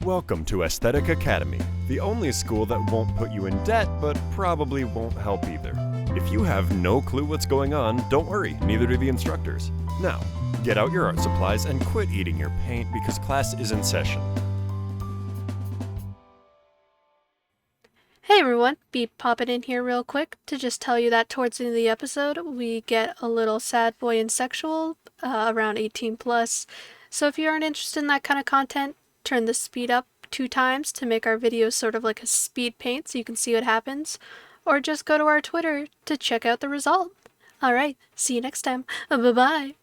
Welcome to Aesthetic Academy, the only school that won't put you in debt, but probably won't help either. If you have no clue what's going on, don't worry, neither do the instructors. Now, get out your art supplies and quit eating your paint because class is in session. Hey everyone, be popping in here real quick to just tell you that towards the end of the episode, we get a little sad boy and sexual, around 18 plus. So if you aren't interested in that kind of content, turn the speed up 2 times to make our videos sort of like a speed paint so you can see what happens, or just go to our Twitter to check out the result. Alright, see you next time. Bye-bye.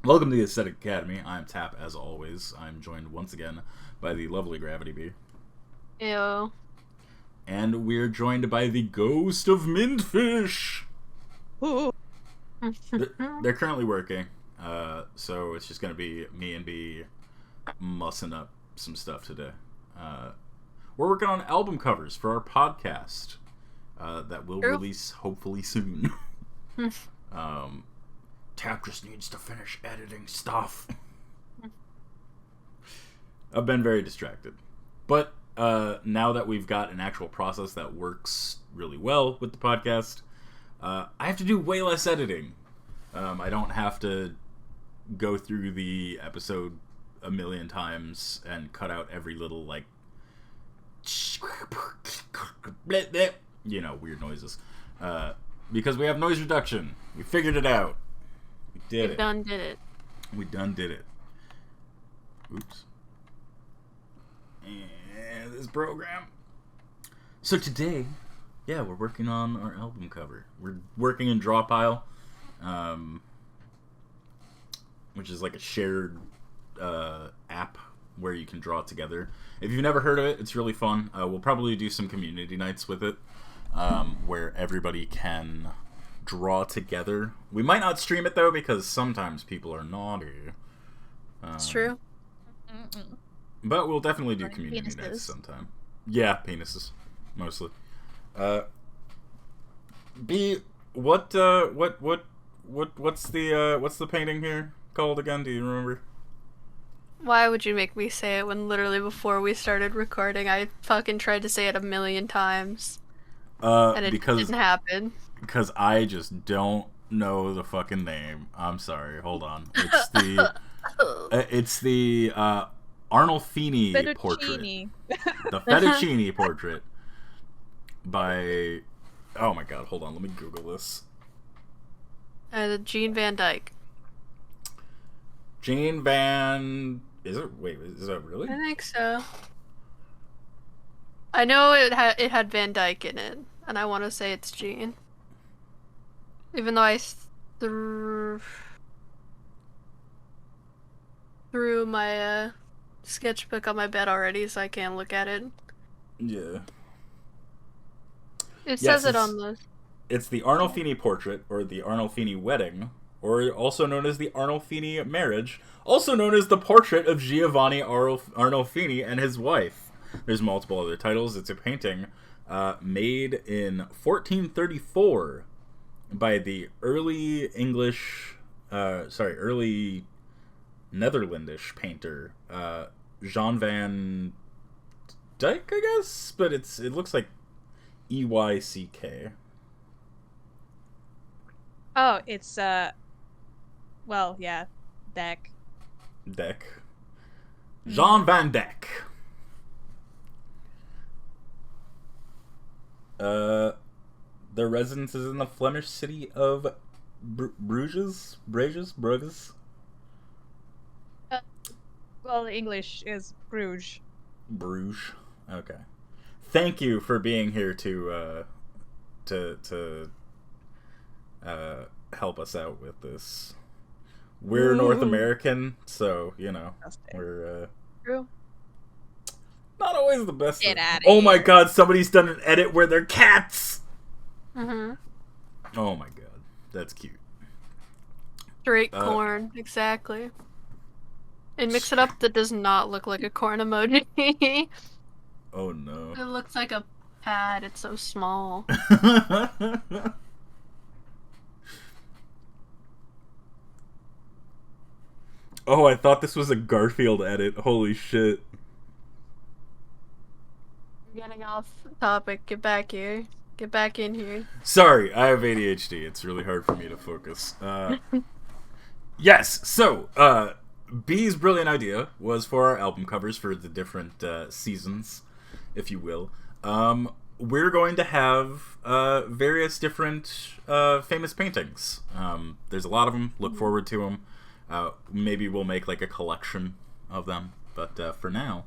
Welcome to the Aesthetic Academy. I'm Tap, as always. I'm joined once again by the lovely Gravity Bee. Ew. And we're joined by the ghost of Mintfish. They're currently working, so it's just going to be me and B mussing up some stuff today. We're working on album covers for our podcast that will release hopefully soon. Tap just needs to finish editing stuff. I've been very distracted. But now that we've got an actual process that works really well with the podcast, I have to do way less editing. I don't have to go through the episode a million times and cut out every little, like, weird noises. Because we have noise reduction. We figured it out. We did it. We done did it. Oops. And this program. So today, we're working on our album cover. We're working in Drawpile, which is like a shared app where you can draw together. If you've never heard of it, it's really fun. We'll probably do some community nights with it, where everybody can draw together. We might not stream it though because sometimes people are naughty. It's true. But we'll definitely do community nights sometime. Yeah, penises, mostly. B, what's the painting here called again? Do you remember? Why would you make me say it when literally before we started recording I fucking tried to say it a million times? And it didn't happen. Because I just don't know the fucking name. I'm sorry. Hold on. It's the Arnolfini Portrait. The Fettuccine Portrait by... Oh my god, hold on. Let me Google this. Jan van Eyck. Jan van... Is it? Wait, is that really? I think so. I know it had Van Dyke in it, and I want to say it's Jan. Even though I threw my sketchbook on my bed already, so I can't look at it. Yeah. It says it on the... It's the Arnolfini Portrait, or the Arnolfini Wedding, or also known as the Arnolfini Marriage, also known as the Portrait of Giovanni Arnolfini and his wife. There's multiple other titles. It's a painting made in 1434 by the early Netherlandish painter, Jan van Eyck, I guess? But it looks like E-Y-C-K. Oh, it's, Deck. Jan van Eyck. Their residence is in the Flemish city of Bruges? Bruges? Well, the English is Bruges. Bruges. Okay. Thank you for being here to help us out with this. We're North American, so, we're True. Not always the best. Get out of Oh here. my god, somebody's done an edit where they're cats! Mm-hmm. Oh my god, that's cute. Straight corn, exactly. And mix it up that does not look like a corn emoji. Oh no. It looks like a pad, it's so small. Oh, I thought this was a Garfield edit. Holy shit. getting off topic. Get back here. Get back in here. Sorry, I have ADHD. It's really hard for me to focus. Yes, so, B's brilliant idea was for our album covers for the different seasons, if you will. We're going to have various different famous paintings. There's a lot of them. Look forward to them. Maybe we'll make like a collection of them. But for now,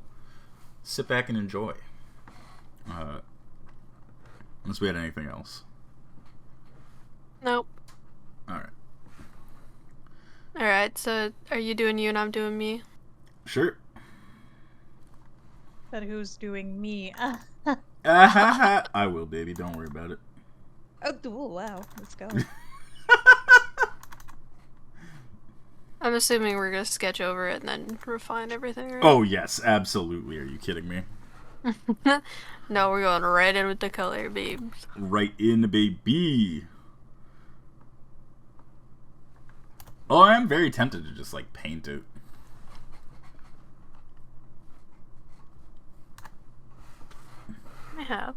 sit back and enjoy. Unless we had anything else. Nope. Alright. Alright, so are you doing you and I'm doing me? Sure. But who's doing me? I will, baby. Don't worry about it. Oh, wow. Let's go. I'm assuming we're gonna sketch over it and then refine everything, right? Oh, yes. Absolutely. Are you kidding me? No, we're going right in with the color, babes. Right in, baby. Oh, I am very tempted to just, like, paint it. I have.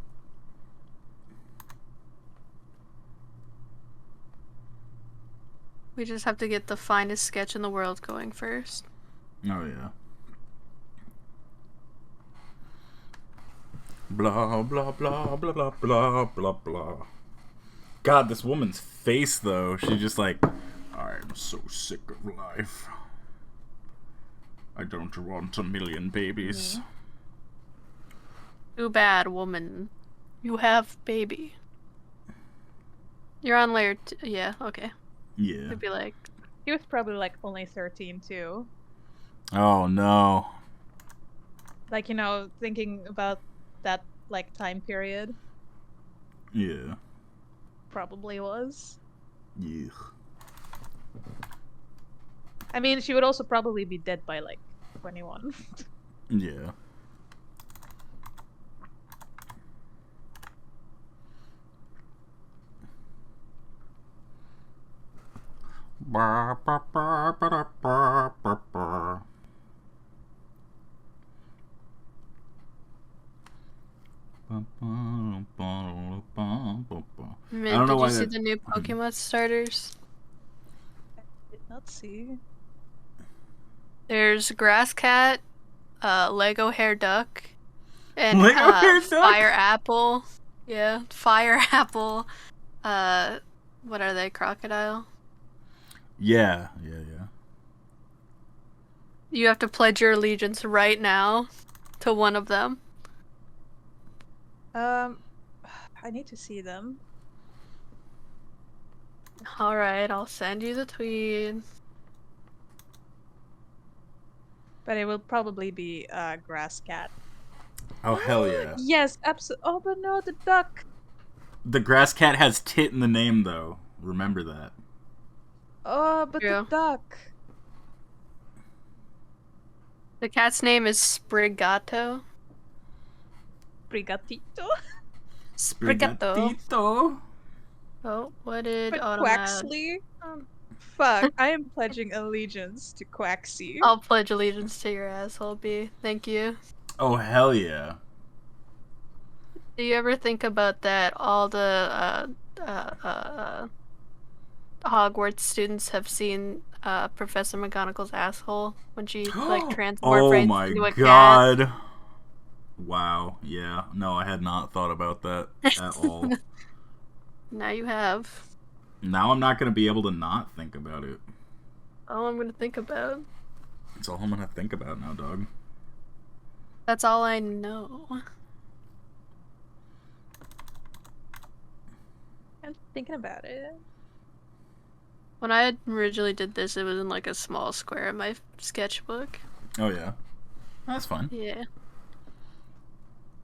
We just have to get the finest sketch in the world going first. Oh, yeah. Blah, blah, blah, blah, blah, blah, blah, blah. God, this woman's face, though. She's just like, I'm so sick of life. I don't want a million babies. Too bad, woman. You have baby. You're on layer yeah, okay. Yeah. I'd be like... He was probably like only 13 too. Oh, no. Like, you know, thinking about that like time period. Yeah. Probably was. Yeah. I mean, she would also probably be dead by like 21. Yeah. Ba, ba, ba, ba, da, ba, ba, ba. Mintt, I don't know did why you see that- the new Pokemon starters? Did not see. There's Grass Cat, Lego Hair Duck, and Lego Hair Duck? Fire Apple. Yeah, Fire Apple. What are they? Crocodile? Yeah. You have to pledge your allegiance right now to one of them. I need to see them. Alright, I'll send you the tweet. But it will probably be Grass Cat. Oh, hell yeah. Yes, absolutely. Oh, but no, the duck. The grass cat has tit in the name, though. Remember that. Oh, but Yeah. the duck. The cat's name is Sprigato. Brigatito. Sprigato. Brigatito. Oh, what did But Autumn add? Quaxley? Fuck, I am pledging allegiance to Quaxy. I'll pledge allegiance to your asshole, B. Thank you. Oh, hell yeah. Do you ever think about that? All the Hogwarts students have seen Professor McGonagall's asshole when she like Oh transmorphates my into a cat. god. Wow. Yeah. No, I had not thought about that at all. Now you have. Now I'm not going to be able to not think about it. All I'm gonna think about. That's all I'm going to think about now, dog. That's all I know. I'm thinking about it. When I originally did this, it was in like a small square in my sketchbook. Oh, yeah. That's fine. Yeah.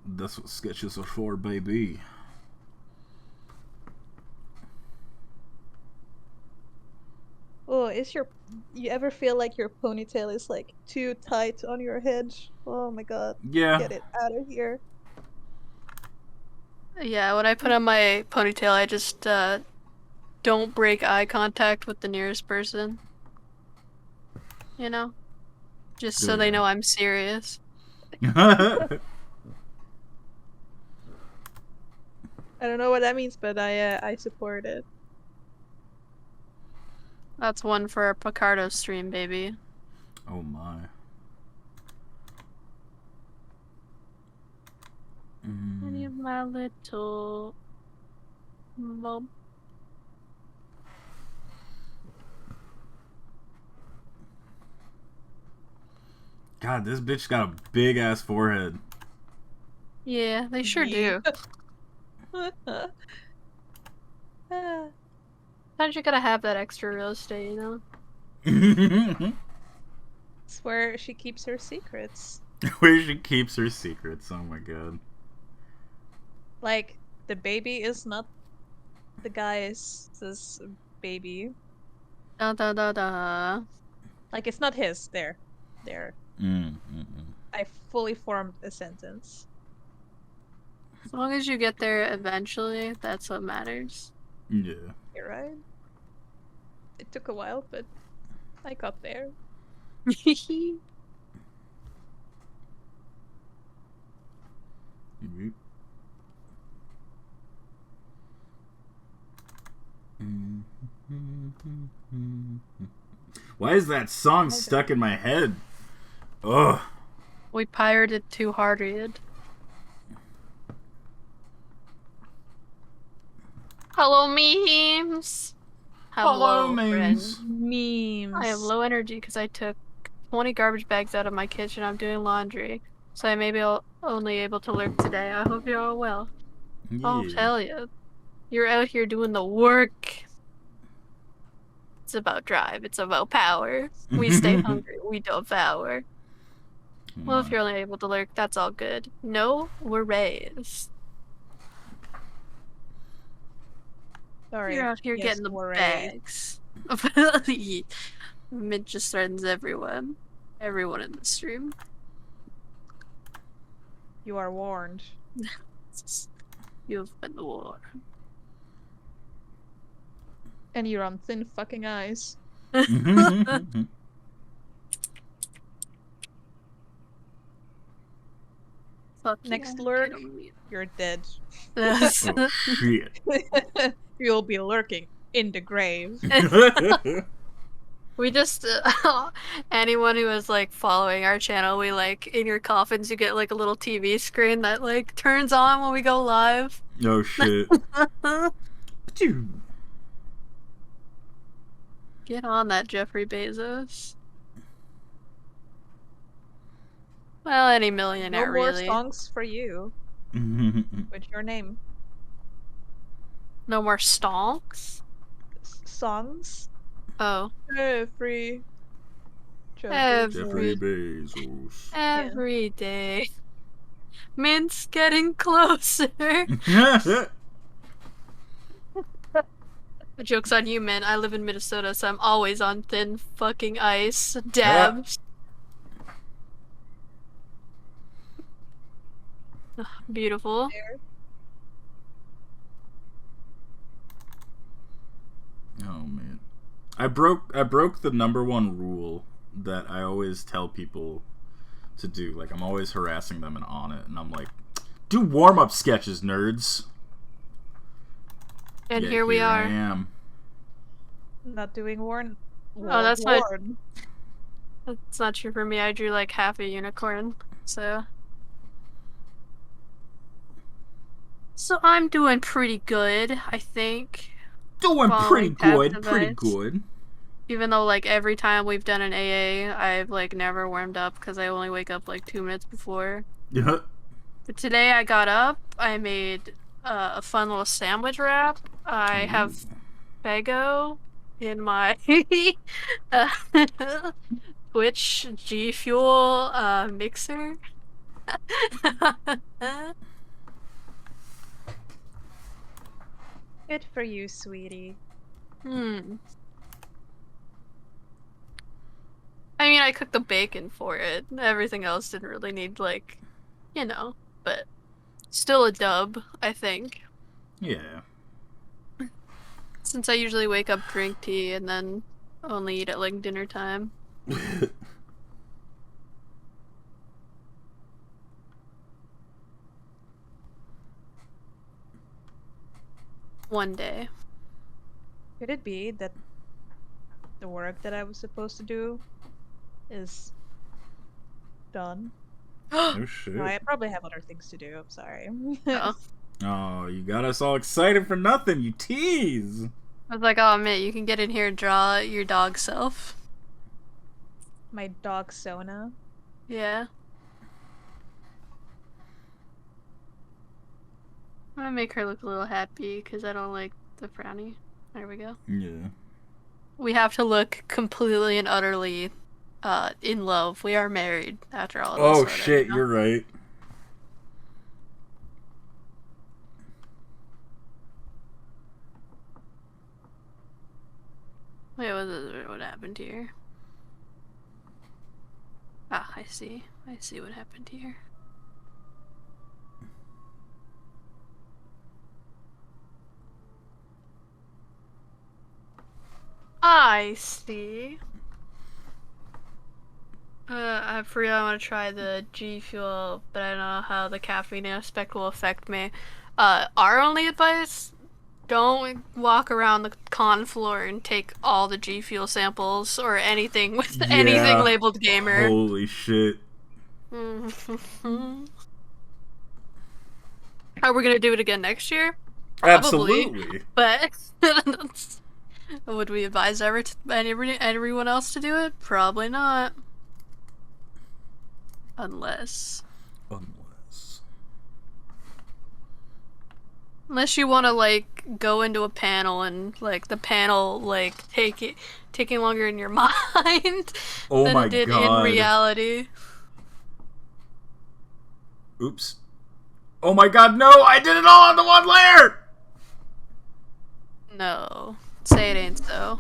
That's what sketches are for, baby. Oh, you ever feel like your ponytail is like too tight on your head? Oh my god. Yeah. Get it out of here. Yeah, when I put on my ponytail, I just don't break eye contact with the nearest person. You know? Just so they Yeah. know I'm serious. I don't know what that means, but I support it. That's one for a Picardo stream, baby. Oh my. Any of my little mom. God, this bitch got a big ass forehead. Yeah, they sure do. Sometimes you gotta have that extra real estate, you know? It's where she keeps her secrets. Where she keeps her secrets. Oh my god. Like, the baby is not the guy's baby. Da da da da. Like, it's not his. There. I fully formed a sentence. As long as you get there eventually, that's what matters. Yeah. You're right. It took a while, but I got there. Why is that song stuck in my head? Ugh. We pirated too hard, Reed. Hello, memes. Hello, friend. memes. Memes. I have low energy because I took 20 garbage bags out of my kitchen. I'm doing laundry, so I may be only able to lurk today. I hope you're all well. Oh, Yeah. tell you. You're out here doing the work. It's about drive. It's about power. We stay hungry. We devour. Well, if you're only able to lurk, that's all good. No, we're raised. Sorry. You're out here Yes, getting the we're bags. Mintt just threatens everyone. Everyone in the stream. You are warned. You've been warned. And you're on thin fucking ice. Fuck Next yeah, lurk, get 'em. you're dead. Oh shit. You'll be lurking in the grave. We just anyone who is like following our channel, we like in your coffins you get like a little TV screen that like turns on when we go live. Oh shit. Get on that, Jeffrey Bezos. Well, any millionaire No more really. songs for you. With your name. No more stonks? Songs? Oh. Jeffrey. Every Bezos. Every day. Mintt's getting closer. The joke's on you, man. I live in Minnesota, so I'm always on thin fucking ice. Dabs. Beautiful. Oh man. I broke the #1 rule that I always tell people to do. Like, I'm always harassing them and on it, and I'm like, do warm-up sketches, nerds. And Yet here we are. I am. Not doing Warren. Oh, that's not. That's not true for me. I drew like half a unicorn, so. So I'm doing pretty good, I think. Doing Following pretty path good, advice. Even though like every time we've done an AA, I've like never warmed up because I only wake up like 2 minutes before. Yeah. But today I got up, I made a fun little sandwich wrap. I have Fago in my Twitch G Fuel mixer. Good for you, sweetie. I mean, I cooked the bacon for it. Everything else didn't really need, like, you know, but still a dub, I think. Yeah. Since I usually wake up, drink tea, and then only eat at, like, dinner time. One day. Could it be that the work that I was supposed to do is done? Oh shit. No, I probably have other things to do. I'm sorry. Oh. Oh, you got us all excited for nothing. You tease. I was like, oh, Mitt, you can get in here and draw your dog self. My dog Sona. Yeah. I'm gonna make her look a little happy because I don't like the frowny. There we go. Yeah. We have to look completely and utterly in love. We are married after all of this. Oh sort of, shit, you know? you're right. Wait, what happened here? Ah, I see. I see what happened here. I see. I forgot I want to try the G Fuel, but I don't know how the caffeine aspect will affect me. Our only advice, don't walk around the con floor and take all the G Fuel samples or anything with anything labeled gamer. Holy shit. Are we gonna do it again next year? Probably. Absolutely. But would we advise everyone else to do it? Probably not. Unless you want to like go into a panel and like the panel like taking longer in your mind than it did in reality. Oops. Oh my god, no! I did it all on the one layer! No. Say it ain't so.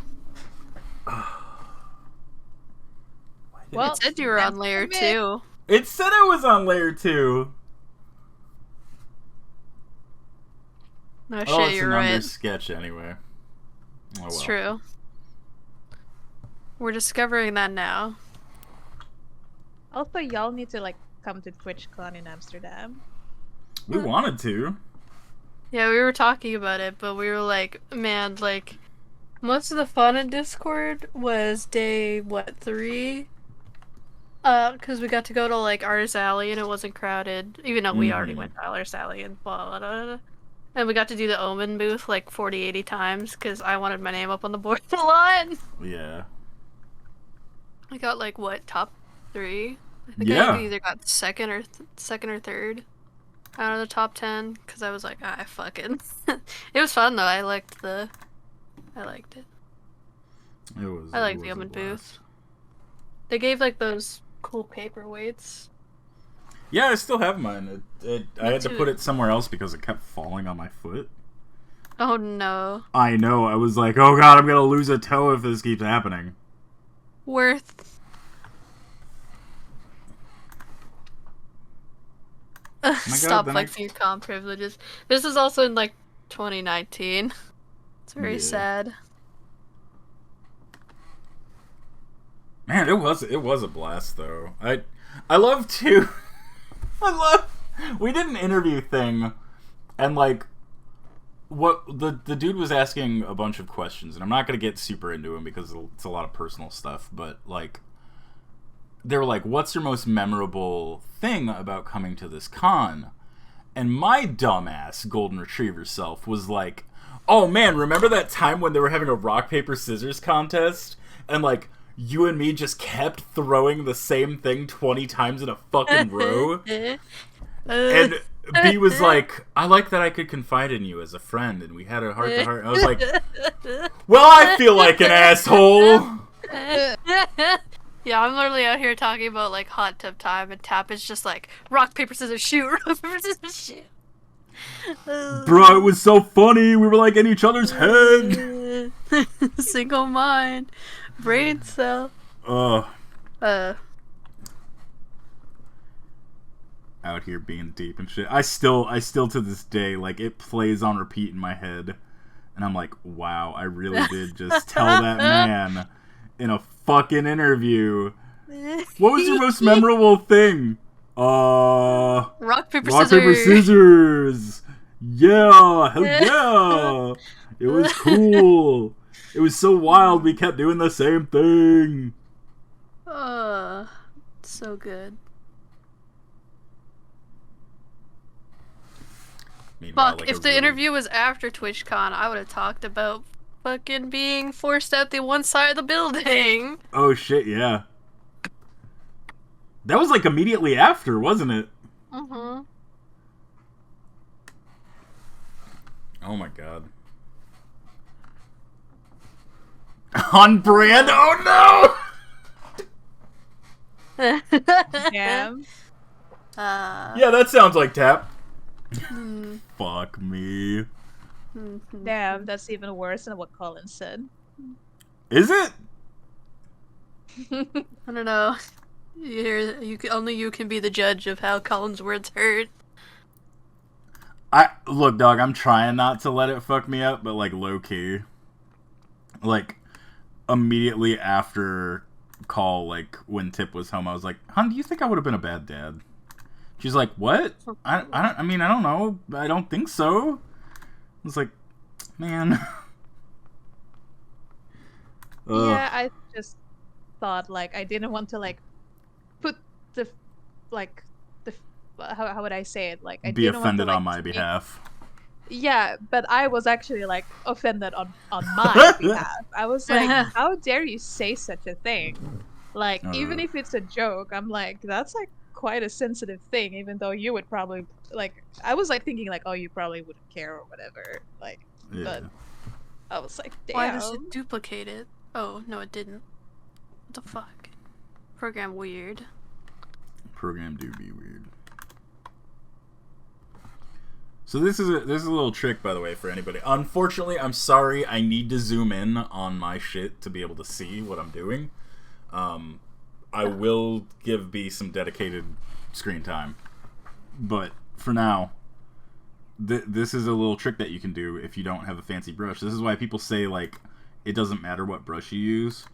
Well, it said you were on layer 2. It said I was on layer 2. No shit, Oh, it's you're an under right. sketch anyway. Oh, well. It's true. We're discovering that now. Also, y'all need to like come to TwitchCon in Amsterdam. We wanted to. Yeah, we were talking about it, but we were like, man, like, most of the fun in Discord was day, 3? Because we got to go to, like, Artist Alley and it wasn't crowded, even though we already went to Artist Alley and blah, blah, blah, blah. And we got to do the Omen booth, like, 40, 80 times, because I wanted my name up on the board a lot. Yeah. I got, like, what, top 3? I think Yeah. I either got second or third out of the top 10, because I was like, fucking. It was fun, though. I liked it. It was. I liked the Omen booth. They gave, like, those cool paperweights. Yeah, I still have mine. I had to too. put it somewhere else because it kept falling on my foot. Oh, no. I know. I was like, oh god, I'm gonna lose a toe if this keeps happening. Worth. Stop flexing your comp privileges. This is also in, like, 2019. It's very sad. Man, it was a blast though. I love to we did an interview thing and like what the dude was asking a bunch of questions and I'm not going to get super into him because it's a lot of personal stuff, but like they were like, what's your most memorable thing about coming to this con? And my dumbass golden retriever self was like, oh man, remember that time when they were having a rock paper scissors contest and like you and me just kept throwing the same thing 20 times in a fucking row? And B was like, I like that I could confide in you as a friend, and we had a heart-to-heart. I was like, well, I feel like an asshole! Yeah, I'm literally out here talking about, like, hot tub time, and Tap is just like, rock, paper, scissors, shoot, rock, paper, scissors, shoot. Bro, it was so funny! We were, like, in each other's head! Single mind. Brain cell. Out here being deep and shit. I still to this day, like, it plays on repeat in my head. And I'm like, wow, I really did just tell that man in a fucking interview. What was your most memorable thing? Rock, paper, scissors. Yeah, hell yeah. It was cool. It was so wild. We kept doing the same thing. So good. Meanwhile, Fuck, like if the interview was after TwitchCon, I would have talked about fucking being forced out the one side of the building. Oh shit, yeah. That was like immediately after, wasn't it? Mm-hmm. Oh my god. On brand? Oh no! Damn. Yeah, that sounds like Tap. Fuck me. Damn, that's even worse than what Colin said. Is it? I don't know. Only you can be the judge of how Colin's words hurt. Look, dog, I'm trying not to let it fuck me up, but like low key. Like immediately after call, like when Tip was home, I was like, "Hun, do you think I would have been a bad dad?" She's like, "What? I don't know. I don't think so." I was like, "Man." Yeah, I just thought like I didn't want to like put the like the how would I say it, like I be didn't offended want to, like, on my behalf. Yeah, but I was actually like offended on my behalf. I was like, how dare you say such a thing? Like, even if it's a joke, I'm like, that's like quite a sensitive thing, even though you would probably like I was like thinking like, oh, you probably wouldn't care or whatever. Like, Yeah. but I was like, damn. Why does it duplicate it? Oh, no, it didn't. What the fuck? Program weird. Program do be weird. So this is a little trick, by the way, for anybody. Unfortunately, I'm sorry, I need to zoom in on my shit to be able to see what I'm doing. I will give B some dedicated screen time. But for now, this is a little trick that you can do if you don't have a fancy brush. This is why people say, like, it doesn't matter what brush you use.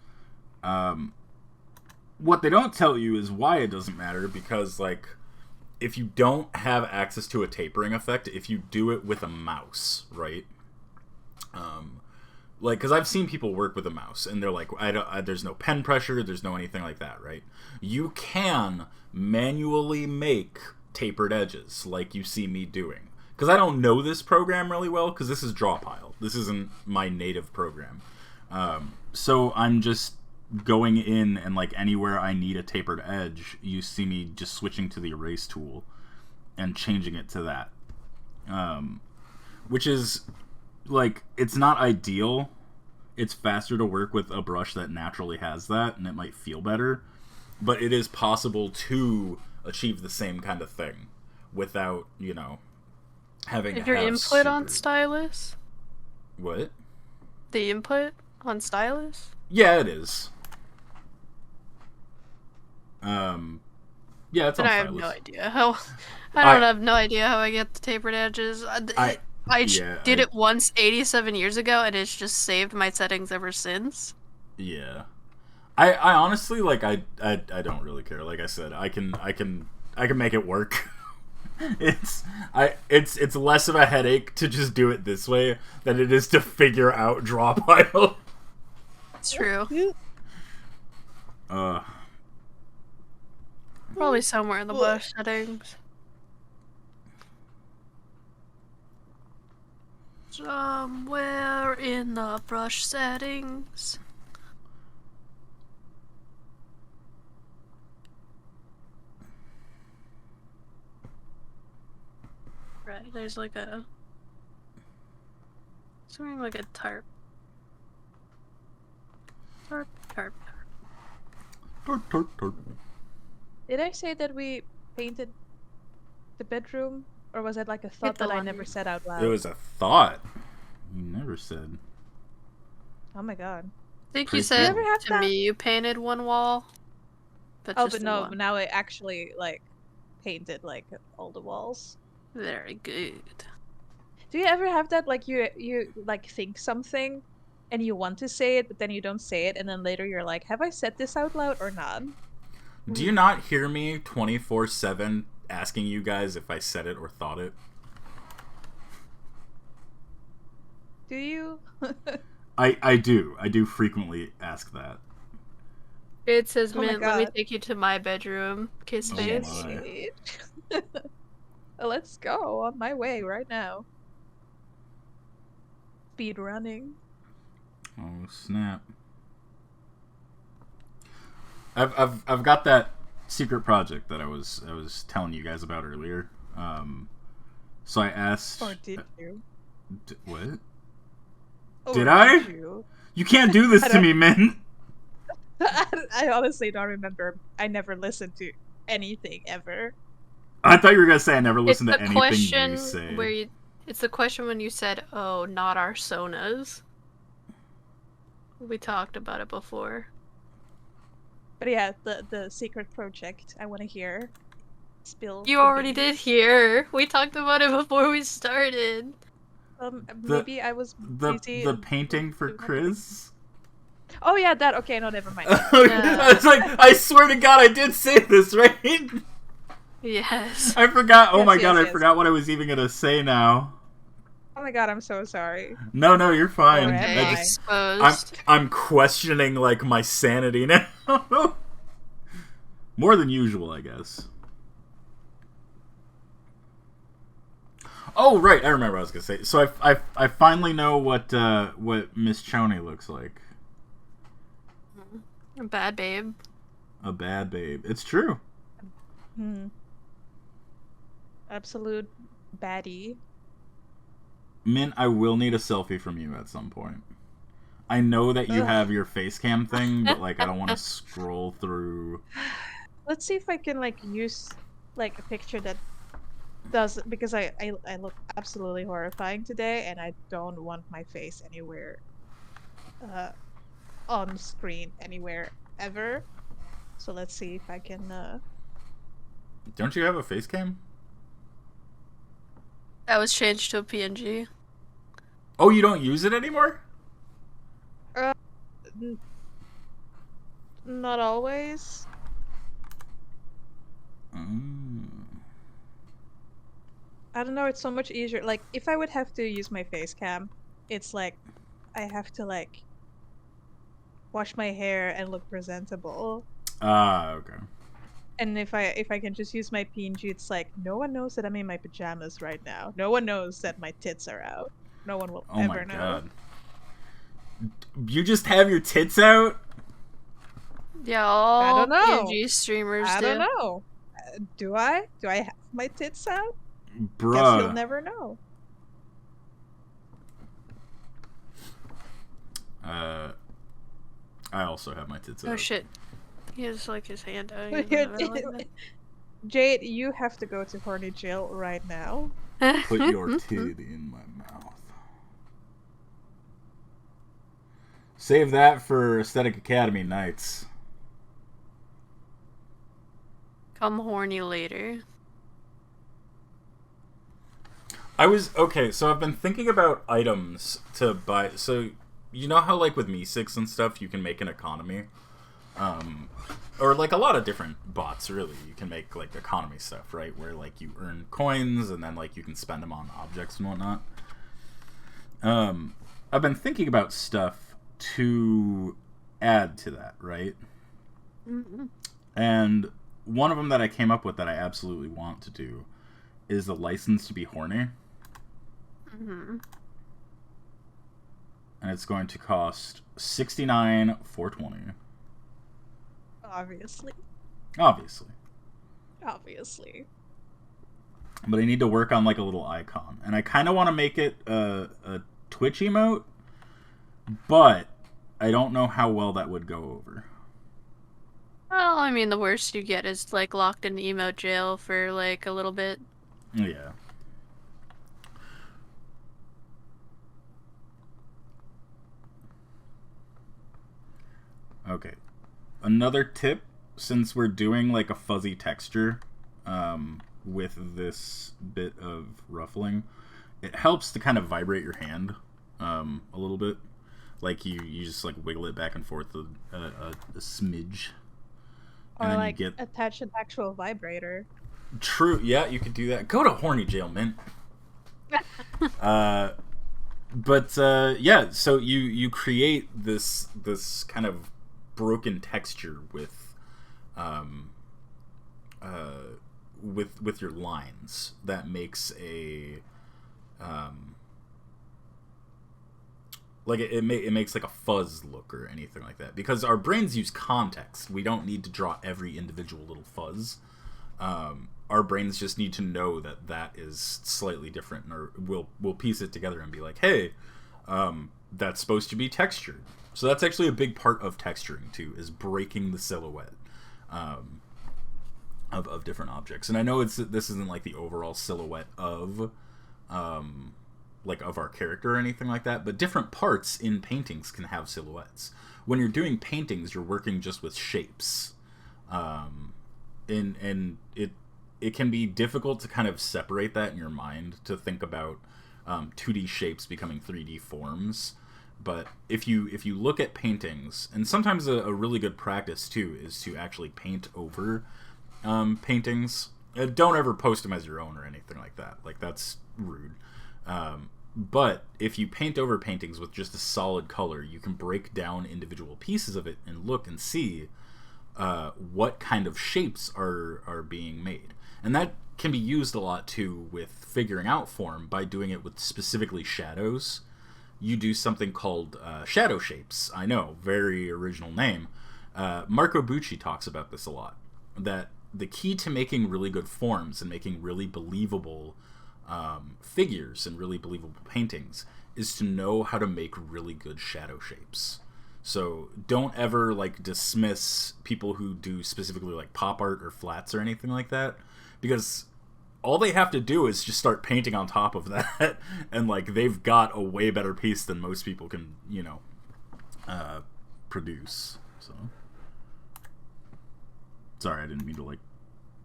What they don't tell you is why it doesn't matter, because, like, if you don't have access to a tapering effect, if you do it with a mouse, right? Like, because I've seen people work with a mouse, and they're like, there's no pen pressure, there's no anything like that, right? You can manually make tapered edges, like you see me doing. Because I don't know this program really well, because this is Drawpile. This isn't my native program. So I'm just going in, and like anywhere I need a tapered edge, you see me just switching to the erase tool and changing it to that. Which is, like, it's not ideal. It's faster to work with a brush that naturally has that, and it might feel better. But it is possible to achieve the same kind of thing without, you know, having Is to your have input on super... stylus? What? The input on stylus? Yeah, it is. Yeah, it's on And I have stylus. no idea how. I don't have no idea how I get the tapered edges. I did it once 87 years ago, and it's just saved my settings ever since. Yeah, I honestly, like, I don't really care. Like I said, I can make it work. It's less of a headache to just do it this way than it is to figure out Drawpile. It's true. Probably somewhere in the brush settings. Somewhere in the brush settings. Right, there's like a... something like a tarp. Tarp. Tarp. Did I say that we painted the bedroom? Or was it like a thought that I never said out loud? It was a thought. You never said. Oh my god. I think Pretty you said cool. to me you painted one wall. But Oh, just but the no, one. now I actually, like, painted, like, all the walls. Very good. Do you ever have that, like, you like, think something, and you want to say it, but then you don't say it, and then later you're like, have I said this out loud or not? Do you not hear me 24/7 asking you guys if I said it or thought it? Do you? I do. I do frequently ask that. It says, Oh my Mintt, let me God. take you to my bedroom. Kiss Oh face. my. Shit. Let's go. On my way right now. Speed running. Oh snap! I've got that secret project that I was telling you guys about earlier. So I asked. Or did you? What? Or Did I? you? You can't do this I to don't- me, Min. I honestly don't remember. I never listened to anything ever. I thought you were gonna say I never It's listened the to anything question you say. where you. It's the question when you said, "Oh, not our sonas." We talked about it before. But yeah, the secret project. I want to hear. Spill. You the already did beans. hear. We talked about it before we started. Maybe I was busy. The painting for doing other Chris. things. Oh yeah, that. Okay, no, never mind. I was like, I swear to God, I did say this, right? Yes. I forgot. Oh Yes, my yes, God, I yes. forgot what I was even gonna say now. Oh my God, I'm so sorry. No, you're fine. Or am I I? just, Exposed. I'm questioning like my sanity now. More than usual, I guess. Oh right, I remember what I was gonna say. So I finally know what Miss Choney looks like. A bad babe. A bad babe. It's true. Absolute baddie. Mint, I will need a selfie from you at some point. I know that you Ugh. have your face cam thing, but like I don't want to scroll through. Let's see if I can like use like a picture that does, because I look absolutely horrifying today, and I don't want my face anywhere on screen anywhere ever. So let's see if I can. Don't you have a face cam? That was changed to a PNG. Oh, you don't use it anymore? Not always. I don't know, it's so much easier. Like, if I would have to use my face cam, it's like I have to like wash my hair and look presentable. Okay. And if I can just use my PNG, it's like no one knows that I'm in my pajamas right now. No one knows that my tits are out. No one will Oh ever my know. God. You just have your tits out? Yeah, all don't know. PNG streamers I do. don't know. Do I? Do I have my tits out? Guess Bruh. you'll never know. I also have my tits out. Oh shit. He has like his hand out. Jade, you have to go to horny jail right now. Put your titty in my mouth. Save that for Aesthetic Academy nights. Come horny later. Okay, so I've been thinking about items to buy. So, you know how, like, with Me6 and stuff, you can make an economy? Or, like, a lot of different bots, really. You can make, like, economy stuff, right? Where, like, you earn coins, and then, like, you can spend them on objects and whatnot. I've been thinking about stuff to add to that, right? Mm-hmm. And one of them that I came up with that I absolutely want to do is the license to be horny. Mm-hmm. And it's going to cost $69,420. Obviously. Obviously. But I need to work on like a little icon. And I kind of want to make it a Twitch emote, but I don't know how well that would go over. Well, I mean, the worst you get is like locked in emo jail for like a little bit. Yeah. Okay. Another tip, since we're doing like a fuzzy texture with this bit of ruffling, it helps to kind of vibrate your hand a little bit. Like you just like wiggle it back and forth a smidge. Or And then like you get... attach an actual vibrator. True, yeah, you could do that. Go to horny jail, Mint. Yeah, so you create this kind of broken texture with with your lines that makes a like it makes like a fuzz look or anything like that, because our brains use context. We don't need to draw every individual little fuzz. Our brains just need to know that that is slightly different, or we'll piece it together and be like, hey, that's supposed to be textured. So that's actually a big part of texturing too, is breaking the silhouette of different objects. And I know this isn't like the overall silhouette of like of our character or anything like that, but different parts in paintings can have silhouettes. When you're doing paintings, you're working just with shapes, and it can be difficult to kind of separate that in your mind, to think about 2D shapes becoming 3D forms. But if you look at paintings, and sometimes a really good practice too is to actually paint over paintings. Don't ever post them as your own or anything like that. Like, that's rude. But if you paint over paintings with just a solid color, you can break down individual pieces of it and look and see what kind of shapes are being made. And that can be used a lot too with figuring out form by doing it with specifically shadows. You do something called shadow shapes. I know, very original name. Marco Bucci talks about this a lot. That the key to making really good forms and making really believable figures and really believable paintings is to know how to make really good shadow shapes. So don't ever like dismiss people who do specifically like pop art or flats or anything like that, because all they have to do is just start painting on top of that and like they've got a way better piece than most people can, produce. So sorry, I didn't mean to like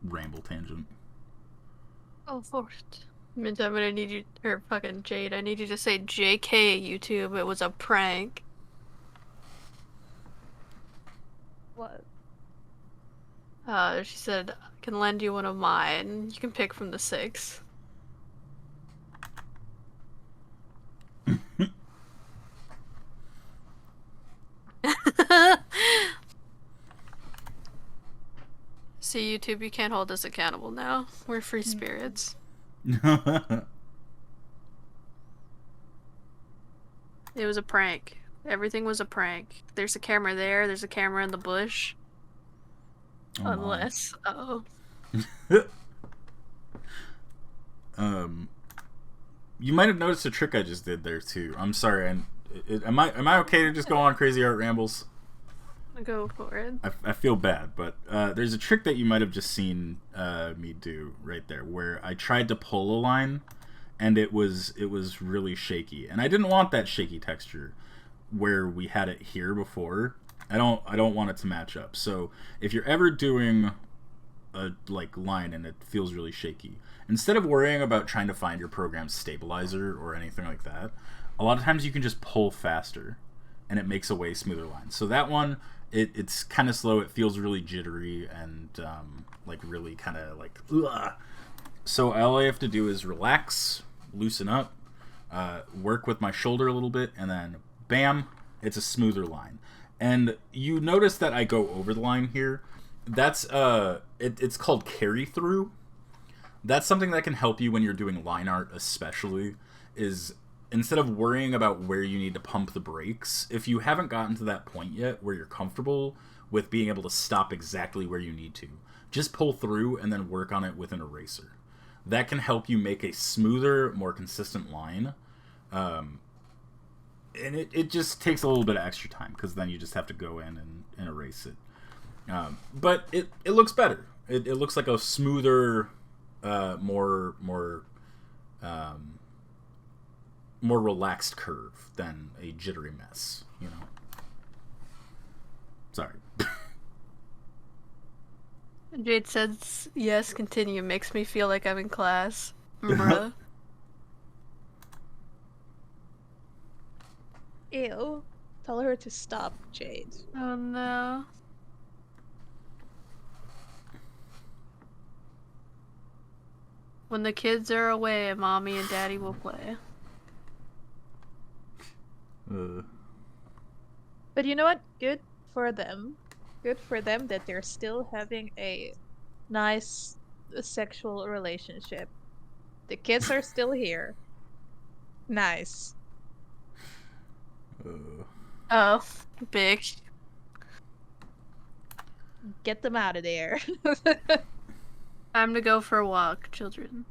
ramble tangent. Oh, for it. Mintt, I'm gonna need you, or fucking Jade, I need you to say JK YouTube, it was a prank. What? She said, I can lend you one of mine. You can pick from the 6. See, YouTube, you can't hold us accountable now. We're free spirits. It was a prank. Everything was a prank. There's a camera there, there's a camera in the bush. Oh, unless, uh-oh. You might have noticed a trick I just did there too. I'm sorry. Am I okay to just go on crazy art rambles? Go for it. I feel bad, but there's a trick that you might have just seen me do right there, where I tried to pull a line, and it was really shaky, and I didn't want that shaky texture where we had it here before. I don't want it to match up. So if you're ever doing a like line and it feels really shaky, instead of worrying about trying to find your program's stabilizer or anything like that, a lot of times you can just pull faster, and it makes a way smoother line. So that one, it's kind of slow. It feels really jittery and like really kind of like ugh. So all I have to do is relax, loosen up, work with my shoulder a little bit, and then bam, it's a smoother line. And you notice that I go over the line here. That's it's called carry through. That's something that can help you when you're doing line art, especially, is instead of worrying about where you need to pump the brakes, if you haven't gotten to that point yet where you're comfortable with being able to stop exactly where you need to, just pull through and then work on it with an eraser. That can help you make a smoother, more consistent line. And it just takes a little bit of extra time, because then you just have to go in and erase it. But it looks better. It looks like a smoother, more relaxed curve than a jittery mess, Sorry. Jade says, yes, continue. Makes me feel like I'm in class. Bruh. Ew. Tell her to stop, Jade. Oh no. When the kids are away, mommy and daddy will play. But you know what? Good for them. Good for them that they're still having a nice sexual relationship. The kids are still here. Nice. Oh, big. Get them out of there. Time to go for a walk, children.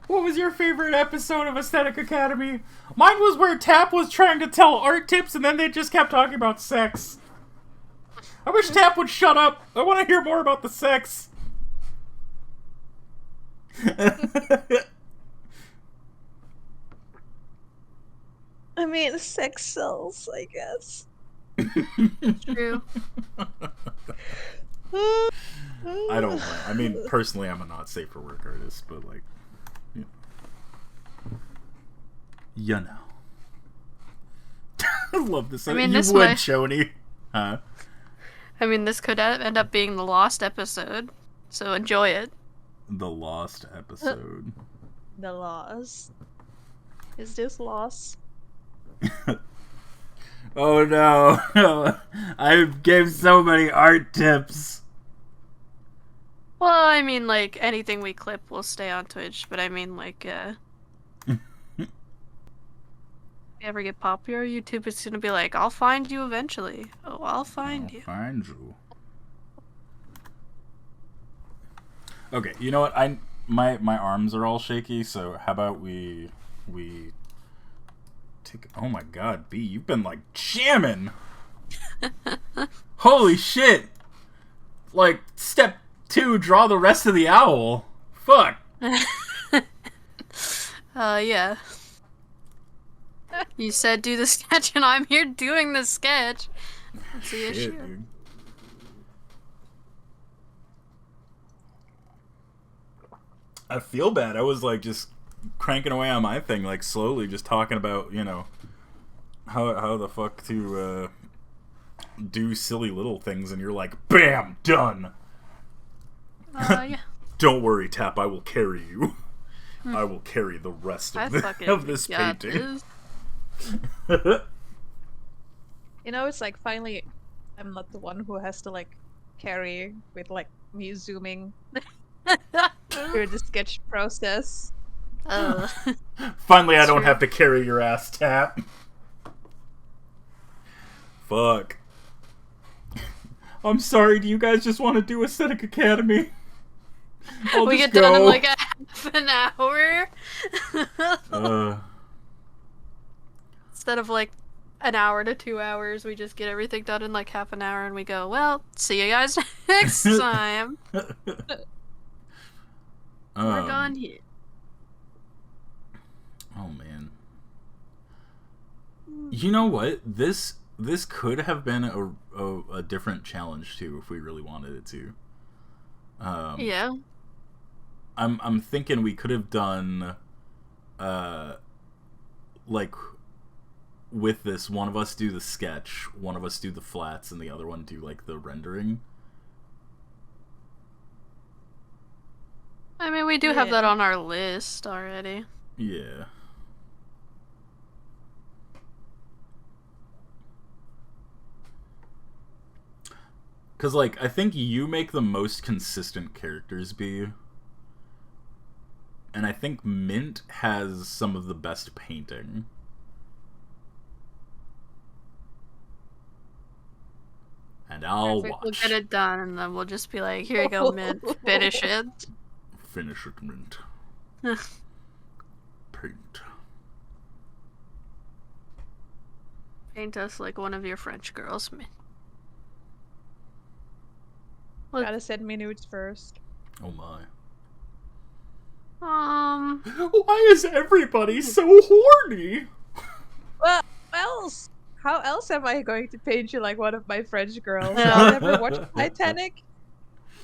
What was your favorite episode of Aesthetic Academy? Mine was where Tap was trying to tell art tips and then they just kept talking about sex. I wish Tap would shut up. I want to hear more about the sex. I mean, sex sells, I guess. True. I don't. I mean, personally, I'm a not safe for work artist, but like, you know. I love this. I mean, you this would, might- Shoni. Huh? I mean, this could end up being the lost episode, so enjoy it. The lost episode. The loss. Is this loss? Oh no! I gave so many art tips. Well, I mean, like, anything we clip will stay on Twitch, but I mean, like, if you ever get popular, YouTube is gonna be like, I'll find you eventually. Oh, I'll find you. Find you. Okay, you know what? My arms are all shaky, so how about we take... Oh my god, B, you've been like jamming! Holy shit! Like, step 2, draw the rest of the owl. Fuck! Yeah. You said do the sketch, and I'm here doing the sketch. That's the Shit, issue. dude. I feel bad. I was like just cranking away on my thing, like slowly, just talking about, you know, how the fuck to do silly little things, and you're like, bam, done. Yeah. Don't worry, Tap. I will carry you. I will carry the rest of, of this got painting. this. You know, it's like finally I'm not the one who has to like carry with like me zooming through the sketch process. Finally, I don't True. have to carry your ass, Tap. Fuck. I'm sorry, do you guys just want to do Aesthetic Academy? We get done in like a half an hour. Instead of like an hour to 2 hours, we just get everything done in like half an hour and we go, well, see you guys next time. We're done here. Oh man. You know what? This could have been a different challenge too if we really wanted it to. Yeah. I'm thinking we could have done like with this, one of us do the sketch, one of us do the flats, and the other one do like the rendering. I mean, we do have that on our list already. Yeah. Because, like, I think you make the most consistent characters, B. And I think Mintt has some of the best painting. And I'll Perfect. watch. We'll get it done, and then we'll just be like, here you go, Mintt. Finish it. Finish it, Mintt. Paint. Paint us like one of your French girls, Mintt. Gotta send me nudes first. Oh my. Why is everybody so horny? Well, how else am I going to paint you like one of my French girls? I've never watched Titanic,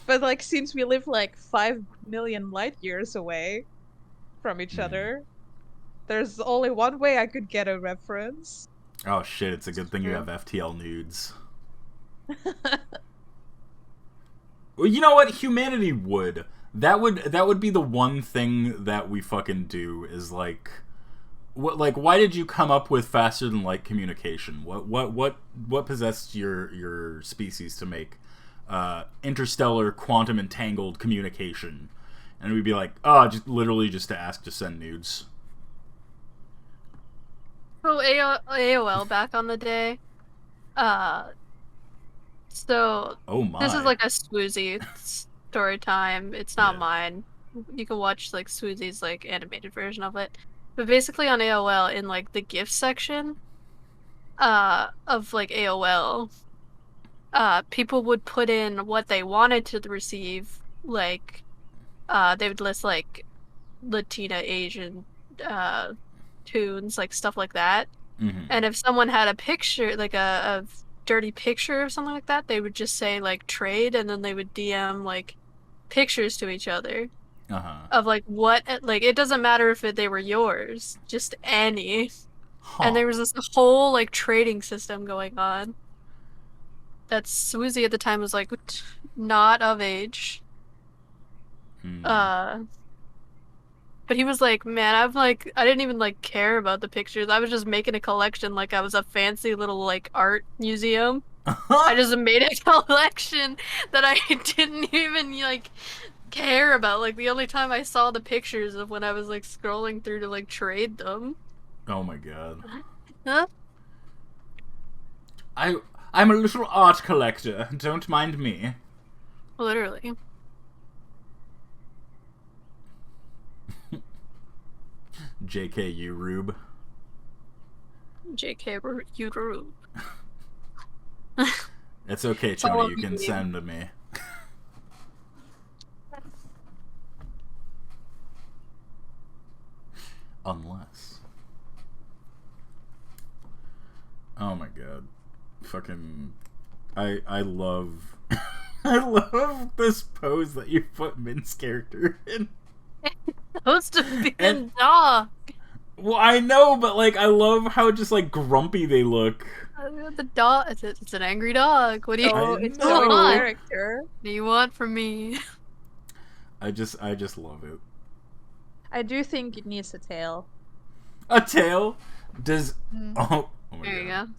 but like since we live like 5 million light years away from each other, there's only one way I could get a reference. Oh shit! It's a good thing you have FTL nudes. Well, you know what? Humanity would. That would be the one thing that we fucking do is like, what, like, why did you come up with faster than light communication? What possessed your species to make interstellar quantum entangled communication? And we'd be like, oh, just literally just to ask to send nudes. So AOL back on the day. So Oh my. this is like a Swoozy story time. It's not Yeah. mine. You can watch like Swoozy's like animated version of it. But basically on AOL in like the gift section of like AOL, people would put in what they wanted to receive, like they would list like Latina, Asian tunes, like stuff like that. Mm-hmm. And if someone had a picture, like a dirty picture or something like that, they would just say like trade, and then they would DM like pictures to each other of like what, like it doesn't matter if they were yours, just any. Huh. And there was this whole like trading system going on. That Swoozy at the time was like not of age. But he was like, man, I didn't even like care about the pictures. I was just making a collection like I was a fancy little like art museum. I just made a collection that I didn't even like care about. Like the only time I saw the pictures of when I was like scrolling through to like trade them. Oh my god. Huh? I'm a little art collector. Don't mind me. Literally. JK, you rube. JK, you rube. It's okay, Follow Choni. You can me. send to me. Unless. Oh my god. Fucking. I love. I love this pose that you put Mintt's character in. Supposed to be a And- dog. Well, I know, but like, I love how just like grumpy they look. The dog. It's an angry dog. What do you? Oh, I it's know. so want? character. What do you want from me? I just love it. I do think it needs a tail. A tail? Does oh my There you god. go.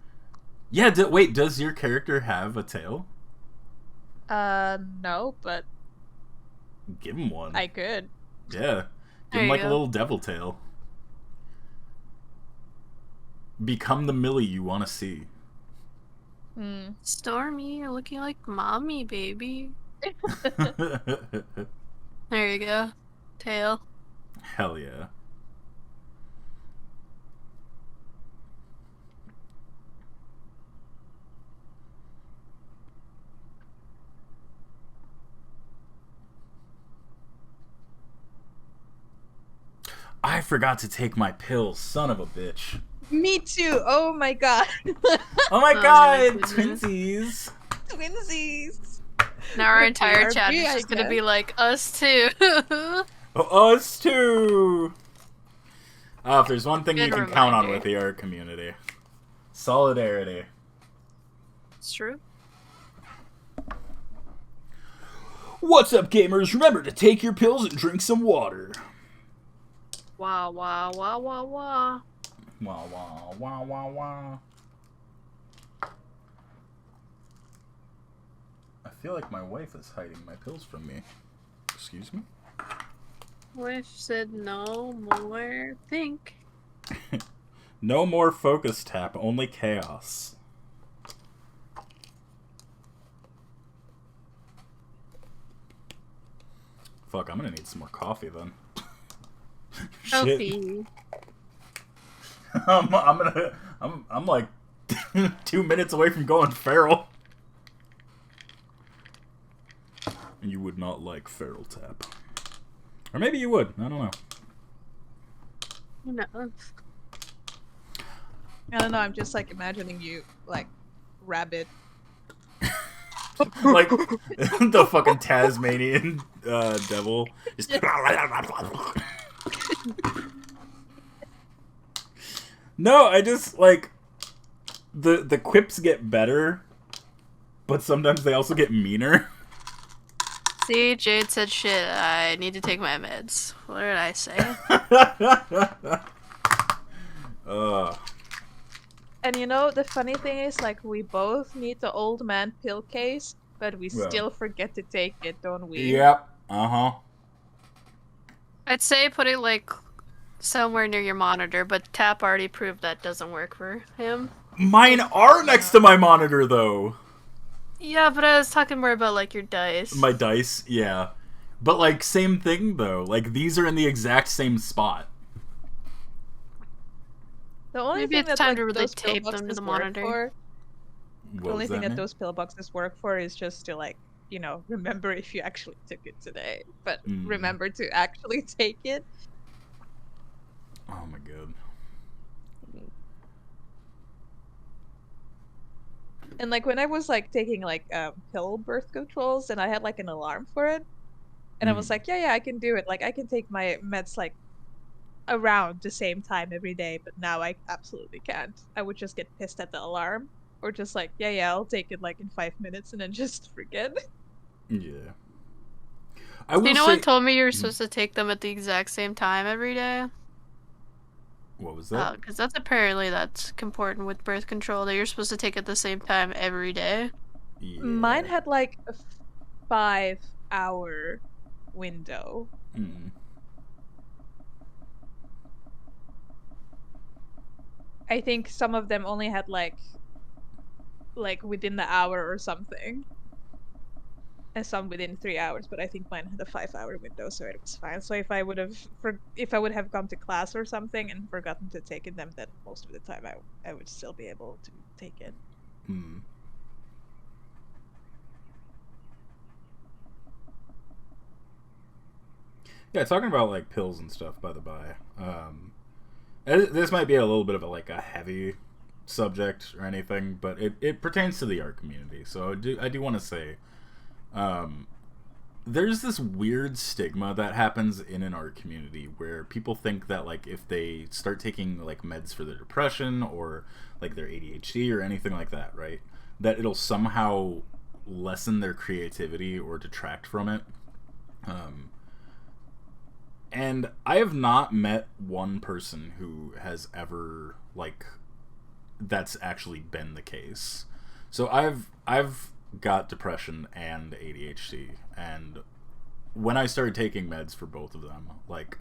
Yeah, wait, does your character have a tail? No, but Give him one. I could. Yeah. There Give him you like a go. little devil tail. Become the Millie you want to see. Stormy, you're looking like mommy, baby. There you go. Tail. Hell yeah. I forgot to take my pills, son of a bitch. Me too. Oh my god. Oh my Oh god, my goodness. twinsies. Twinsies. Now our entire BRB, chat is I just gonna be guess. like us too. Oh, us too. If there's one thing Good you can count on reminder. with the art community, solidarity. It's true. What's up, gamers? Remember to take your pills and drink some water. Wah wah wah wah wah. Wah wah wah wah wah. I feel like my wife is hiding my pills from me. Excuse me? Wife said no more think. No more focus tap, only chaos. Fuck, I'm gonna need some more coffee then. Shit. Healthy. I'm like 2 minutes away from going feral. And you would not like feral tap. Or maybe you would, I don't know. Who knows? I don't know. I'm just like imagining you like rabbit. Like the fucking Tasmanian devil. Just no, I just like the quips get better, but sometimes they also get meaner. See, Jade said shit. I need to take my meds. What did I say? And you know, the funny thing is, like, we both need the old man pill case, but we still forget to take it, don't we? Yep. Uh-huh. I'd say put it, like, somewhere near your monitor, but Tap already proved that doesn't work for him. Mine are next to my monitor, though. Yeah, but I was talking more about, like, your dice. My dice, yeah. But, like, same thing, though. Like, these are in the exact same spot. The only Maybe thing it's that, time like, to really those tape pill them to boxes the work monitor. for- What The only was thing that mean? those pill boxes work for is just to, like, you know, remember if you actually took it today. But remember to actually take it. Oh my god. And, like, when I was, like, taking, like, pill birth controls, and I had, like, an alarm for it, and I was like, yeah, I can do it. Like, I can take my meds, like, around the same time every day, but now I absolutely can't. I would just get pissed at the alarm, or just like, yeah, I'll take it, like, in 5 minutes, and then just forget. Yeah. So no one told me you were supposed to take them at the exact same time every day? What was that? Because that's important with birth control, that you're supposed to take it at the same time every day. Yeah. Mine had, like, a 5-hour window. I think some of them only had, like within the hour or something. And some within 3 hours, but I think mine had a 5-hour window, so it was fine. So if I would have gone to class or something and forgotten to take it, then most of the time I would still be able to take it. Yeah, talking about, like, pills and stuff, by the by. This might be a little bit of a heavy subject or anything, but it pertains to the art community. So I do want to say, there's this weird stigma that happens in an art community where people think that, like, if they start taking, like, meds for their depression or, like, their ADHD or anything like that, right, that it'll somehow lessen their creativity or detract from it. And I have not met one person who has ever, like, that's actually been the case. So I've got depression and ADHD, and when I started taking meds for both of them, like,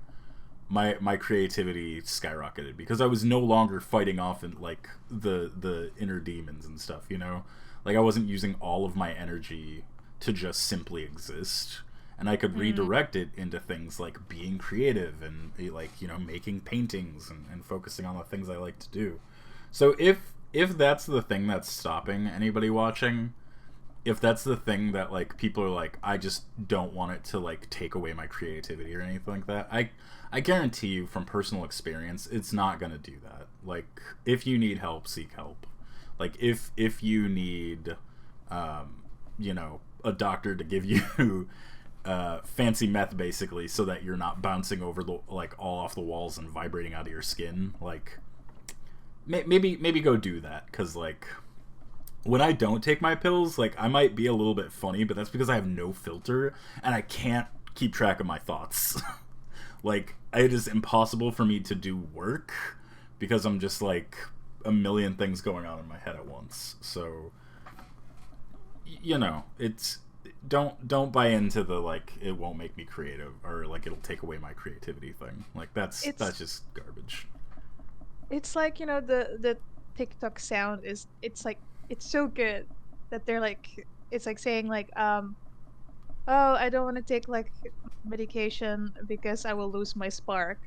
my creativity skyrocketed because I was no longer fighting off in, like, the inner demons and stuff, you know? Like, I wasn't using all of my energy to just simply exist. And I could redirect it into things like being creative and, like, you know, making paintings and focusing on the things I like to do. So if that's the thing that's stopping anybody watching, if that's the thing that, like, people are like, I just don't want it to, like, take away my creativity or anything like that, I guarantee you from personal experience, it's not gonna do that. Like, if you need help, seek help. Like, if you need, you know, a doctor to give you fancy meth, basically, so that you're not bouncing over the, like, all off the walls and vibrating out of your skin, like, maybe go do that. Because, like, when I don't take my pills, like, I might be a little bit funny, but that's because I have no filter and I can't keep track of my thoughts. Like, it is impossible for me to do work because I'm just, like, a million things going on in my head at once. So, you know, it's, don't buy into the, like, it won't make me creative or, like, it'll take away my creativity thing. Like, that's just garbage. It's like, you know, the TikTok sound is, it's like, it's so good that they're like, it's like saying, like, oh, I don't want to take, like, medication because I will lose my spark,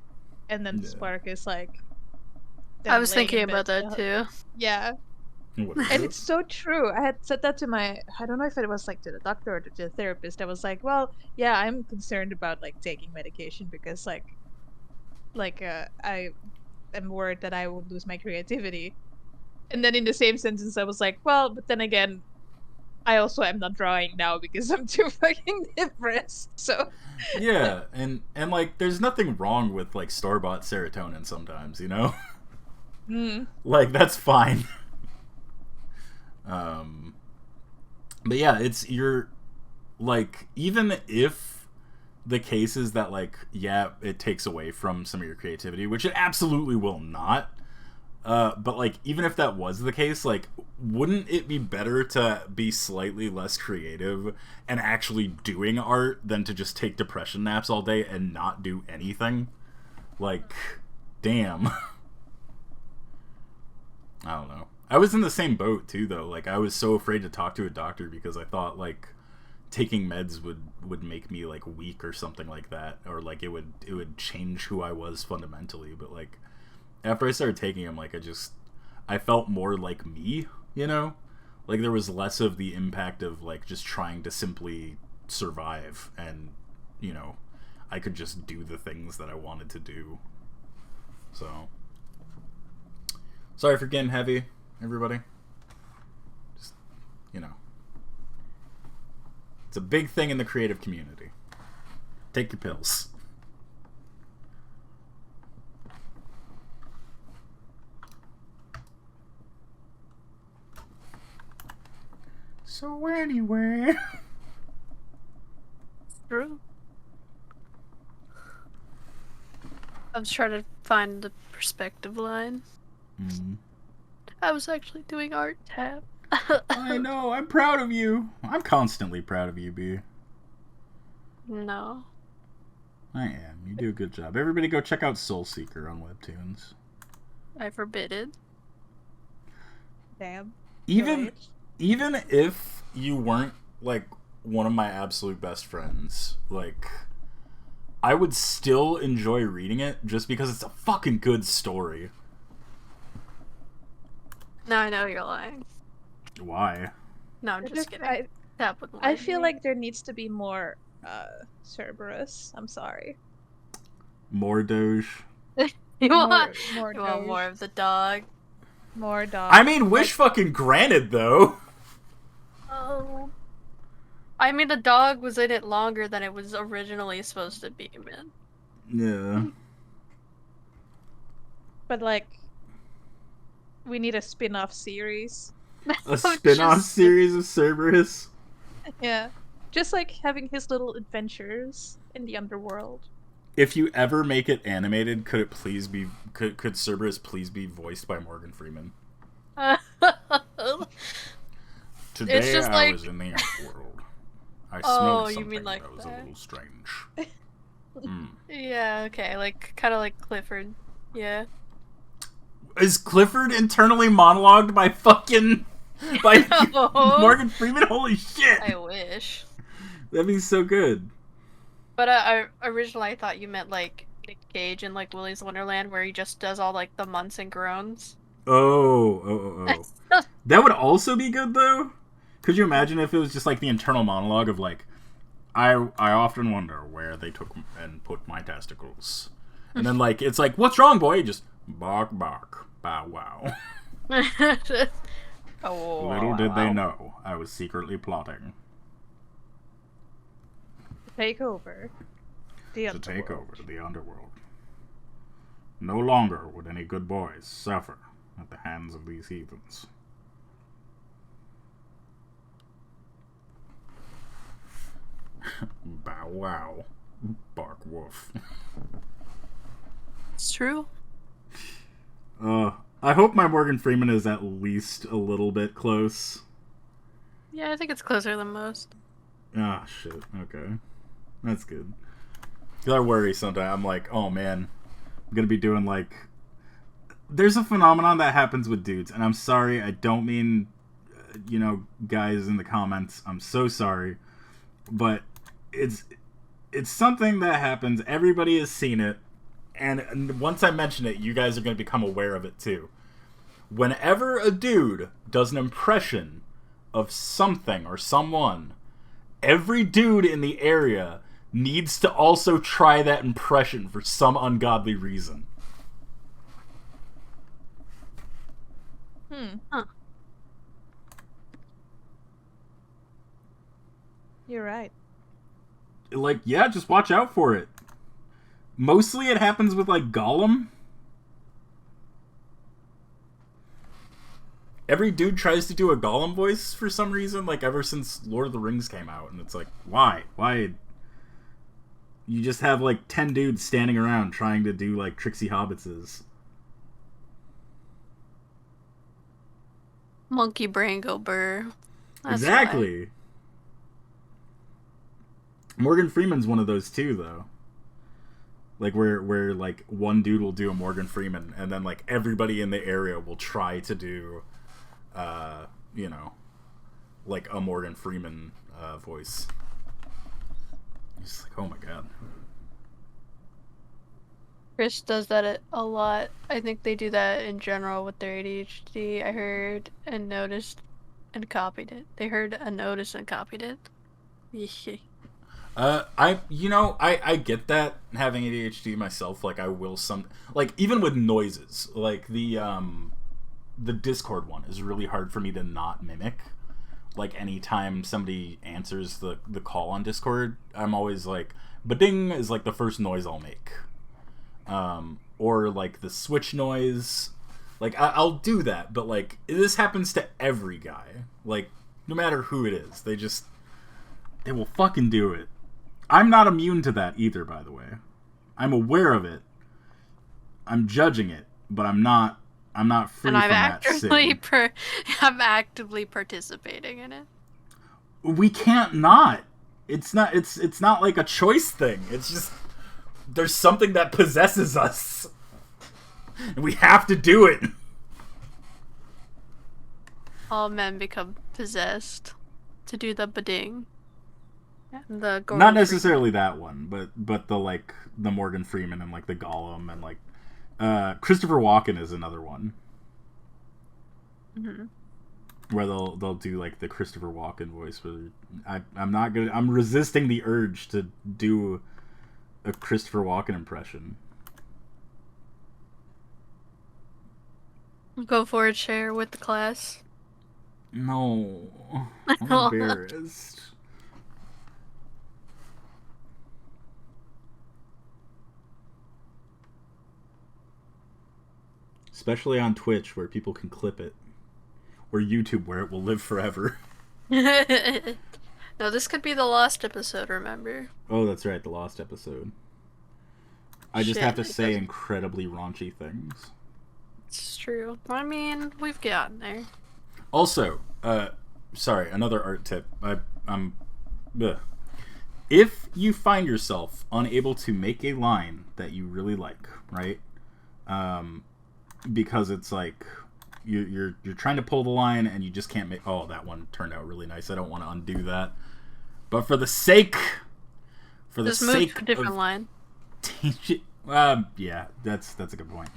and then the spark is like, I was thinking about that too. Yeah. And it's so true. I had said that to I don't know if it was, like, to the doctor or to the therapist. I was like, well, yeah, I'm concerned about, like, taking medication because, like, I am worried that I will lose my creativity. And then in the same sentence, I was like, well, but then again, I also am not drawing now because I'm too fucking depressed. So yeah, and like, there's nothing wrong with, like, store-bought serotonin sometimes, you know? Like, that's fine. But yeah, you're like, even if the case is that, like, yeah, it takes away from some of your creativity, which it absolutely will not. But, like, even if that was the case, like, wouldn't it be better to be slightly less creative and actually doing art than to just take depression naps all day and not do anything? Like, damn. I don't know. I was in the same boat, too, though. Like, I was so afraid to talk to a doctor because I thought, like, taking meds would make me, like, weak or something like that. Or, like, it would change who I was fundamentally. But, like, after I started taking them, like, I felt more like me, you know? Like, there was less of the impact of, like, just trying to simply survive. And, you know, I could just do the things that I wanted to do. So, sorry for getting heavy, everybody. Just, you know. It's a big thing in the creative community. Take your pills. So anyway. True. I was trying to find the perspective line. Mm. I was actually doing art tab. I know, I'm proud of you. I'm constantly proud of you, B. No. I am. You do a good job. Everybody go check out Soul Seeker on Webtoons. I forbid it. Damn. Even if you weren't, like, one of my absolute best friends, like, I would still enjoy reading it just because it's a fucking good story. No, I know you're lying. Why? No, I'm just kidding. That would lie I to feel me. like there needs to be more Cerberus. I'm sorry. More Doge. you want more you want Doge. more of the dog. More dog. I mean, wish fucking granted, though. Oh. I mean, the dog was in it longer than it was originally supposed to be, man. Yeah. But, like, we need a spin-off series. A spin-off series of Cerberus? Yeah. Just, like, having his little adventures in the underworld. If you ever make it animated, could Cerberus please be voiced by Morgan Freeman? Today It's just I like- was in the underworld. I Oh, smelled you something mean like that was that? a little strange. Yeah, okay, like, kind of like Clifford. Yeah. Is Clifford internally monologued by fucking... by No. Morgan Freeman? Holy shit! I wish. That'd be so good. But I originally I thought you meant, like, Nick Cage in, like, Willy's Wonderland, where he just does all, like, the months and groans. Oh. That would also be good, though. Could you imagine if it was just, like, the internal monologue of, like, I often wonder where they took and put my testicles. And then, like, it's like, what's wrong, boy? Just, bark, bark, bow, wow. Oh, Little did they know, I was secretly plotting Take over. to take over the underworld. No longer would any good boys suffer at the hands of these heathens. Bow wow. Bark woof. It's true. I hope my Morgan Freeman is at least a little bit close. Yeah, I think it's closer than most. Ah, shit. Okay. That's good. 'Cause I worry sometimes. I'm like, oh man, I'm gonna be doing like... There's a phenomenon that happens with dudes, and I'm sorry, I don't mean, you know, guys in the comments, I'm so sorry, but it's something that happens, everybody has seen it, and once I mention it, you guys are gonna become aware of it too. Whenever a dude does an impression of something or someone, every dude in the area needs to also try that impression for some ungodly reason. Huh. You're right. Like, yeah, just watch out for it. Mostly it happens with, like, Gollum. every dude tries to do a Gollum voice for some reason, like ever since Lord of the Rings came out, and it's like, why? You just have like 10 dudes standing around trying to do like Trixie Hobbitses. Monkey brain go burr. That's Exactly. why. Morgan Freeman's one of those too, though. Like where like one dude will do a Morgan Freeman, and then like everybody in the area will try to do, you know, like a Morgan Freeman voice. It's like, oh my god. Chris does that a lot. I think they do that in general with their ADHD. I heard and noticed and copied it. They heard a notice and copied it. I get that, having ADHD myself. Like I will like even with noises, like the Discord one is really hard for me to not mimic. Like anytime somebody answers the call on Discord, I'm always like, ba-ding is like the first noise I'll make. Or like the switch noise. Like I'll do that, but like this happens to every guy. Like no matter who it is, they will fucking do it. I'm not immune to that either, by the way. I'm aware of it. I'm judging it, but I'm not free and from that sin. I'm actively participating in it. We can't not. It's not like a choice thing. It's just there's something that possesses us. And we have to do it. All men become possessed to do the ba-ding. Not necessarily that one, but the like the Morgan Freeman and like the Gollum and like Christopher Walken is another one. Mm-hmm. Where they'll do like the Christopher Walken voice. Where I'm resisting the urge to do a Christopher Walken impression. Go for it, share with the class. No, I'm embarrassed. Especially on Twitch, where people can clip it. Or YouTube, where it will live forever. No, this could be the lost episode, remember? Oh, that's right, the lost episode. I just have to say incredibly raunchy things. It's true. I mean, we've gotten there. Also, sorry, another art tip. If you find yourself unable to make a line that you really like, right? Because it's like you're trying to pull the line and you just can't make. Oh, that one turned out really nice. I don't want to undo that. But for the sake, Just move to a different line. Yeah, that's a good point.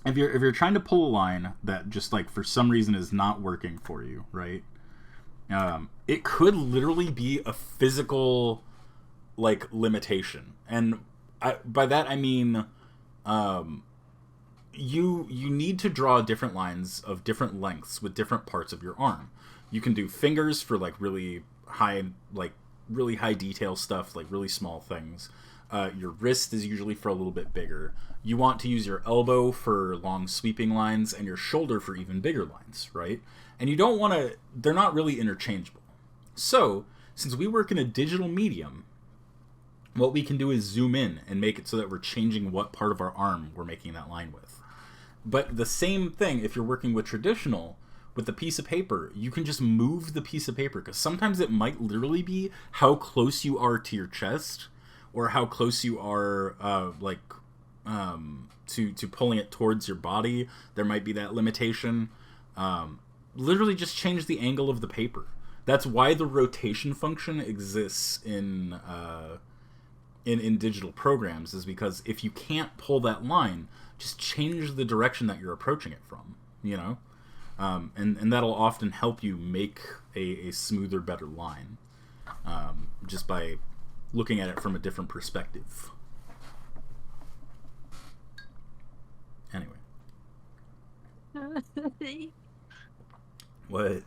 If you're trying to pull a line that just like for some reason is not working for you, right? It could literally be a physical like limitation, and by that I mean. You need to draw different lines of different lengths with different parts of your arm. You can do fingers for like really high detail stuff, like really small things. Your wrist is usually for a little bit bigger. You want to use your elbow for long sweeping lines and your shoulder for even bigger lines, right? And you don't want to, they're not really interchangeable. So, since we work in a digital medium, what we can do is zoom in and make it so that we're changing what part of our arm we're making that line with. But the same thing, if you're working with traditional, with the piece of paper, you can just move the piece of paper, because sometimes it might literally be how close you are to your chest, or how close you are, to pulling it towards your body. There might be that limitation. Literally just change the angle of the paper. That's why the rotation function exists in digital programs, is because if you can't pull that line, just change the direction that you're approaching it from, you know? And that'll often help you make a smoother, better line, just by looking at it from a different perspective. Anyway. What?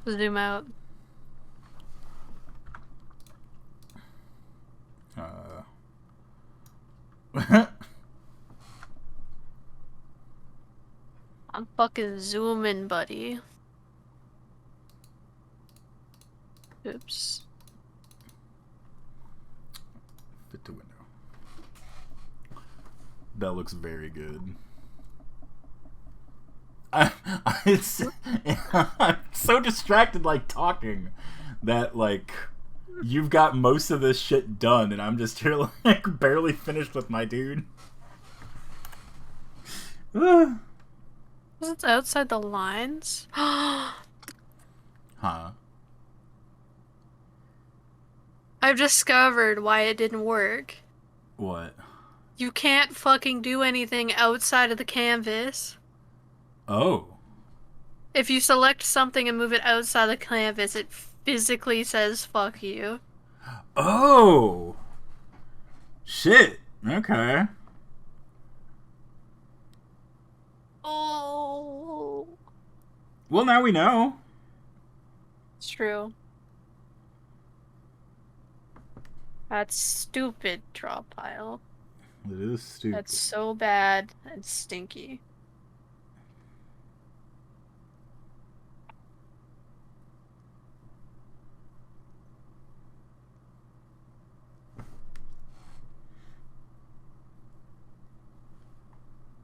Zoom out. fucking zoom in, buddy. Oops. Fit the window. That looks very good. I'm so distracted, like, talking, that, like, you've got most of this shit done, and I'm just here, like, barely finished with my dude. It's outside the lines? Huh? I've discovered why it didn't work. What? You can't fucking do anything outside of the canvas. Oh. If you select something and move it outside the canvas, it physically says fuck you. Oh! Shit. Okay. Oh. Well, now we know. It's true. That's stupid, draw pile. It is stupid. That's so bad and stinky.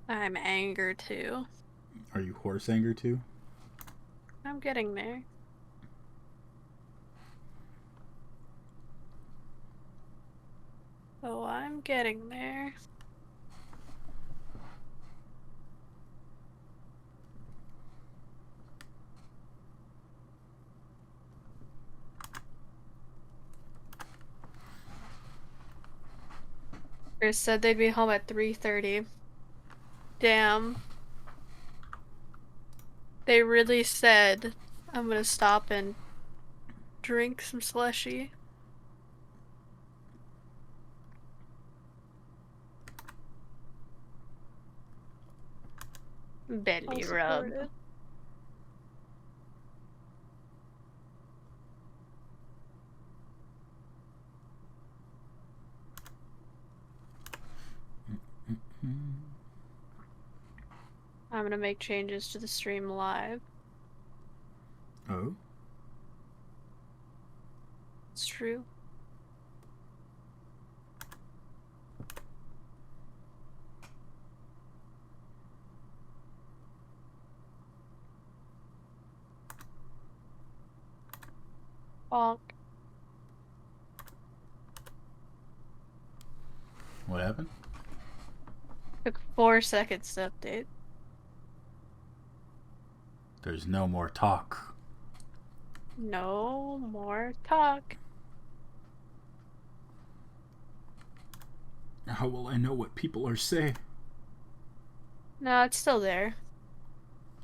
I'm anger too. Are you horse anger too? I'm getting there. Oh, I'm getting there. Chris said they'd be home at 3:30. Damn. They really said, I'm gonna stop and drink some slushy. Belly rub. I'm gonna make changes to the stream live. Oh? It's true. Bonk. What happened? Took 4 seconds to update. There's no more talk. No more talk. How will I know what people are saying? No, it's still there.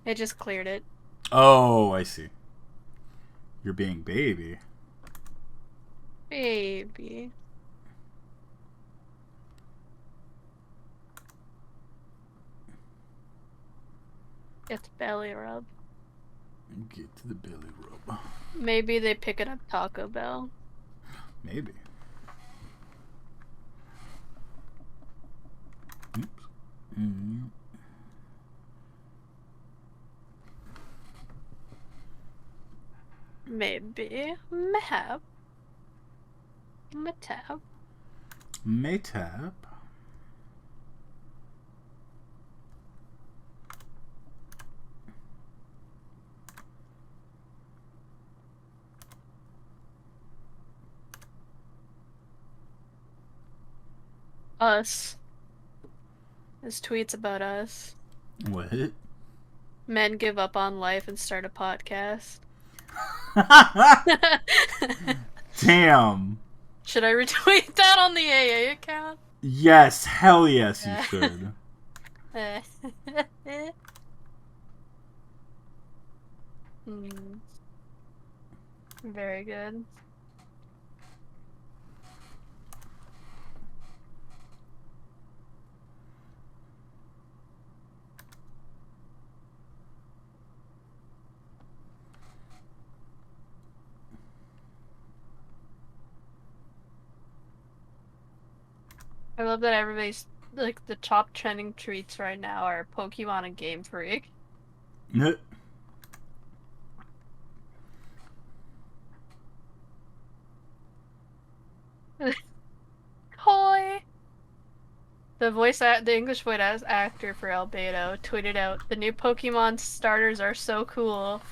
It just cleared it. Oh, I see. You're being baby. Baby. Get the belly rub. Get to the belly rub. Maybe they pick it up Taco Bell. Maybe. Oops. Mm-hmm. Maybe. Mayhap. Matap. Maytap. Us. His tweets about us. What? Men give up on life and start a podcast. Damn. Should I retweet that on the AA account? Yes, hell yes you should. Very good. I love that everybody's, like, the top trending tweets right now are Pokemon and Game Freak. Hoi! The English voice actor for Albedo tweeted out, "The new Pokemon starters are so cool.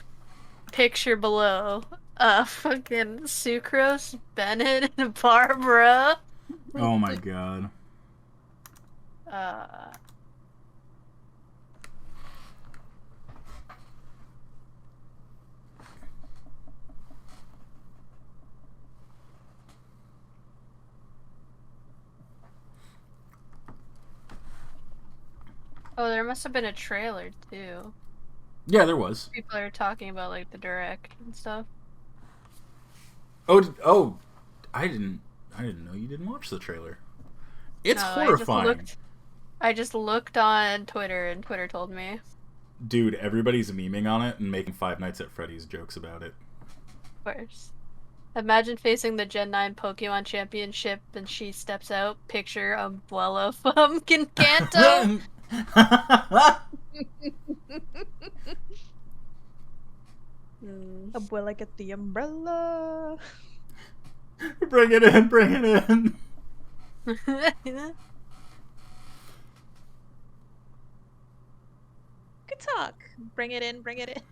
Picture below. Fucking Sucrose, Bennett, and Barbara." Oh my god. Oh, there must have been a trailer too. Yeah, there was. People are talking about like the direct and stuff. Oh, I didn't know you didn't watch the trailer. It's horrifying. I just looked on Twitter and Twitter told me. Dude, everybody's memeing on it and making Five Nights at Freddy's jokes about it. Of course. Imagine facing the Gen 9 Pokemon Championship and she steps out. Picture Umbrella from Kanto. Abuela, get the umbrella. Bring it in, bring it in. Good talk. Bring it in, bring it in.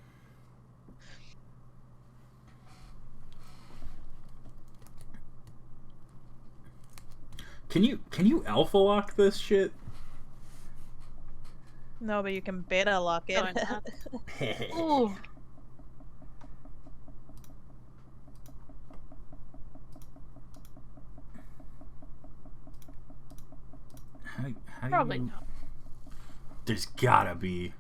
Can you alpha lock this shit? No, but you can beta lock it. Ooh. How Probably do you... not. There's gotta be.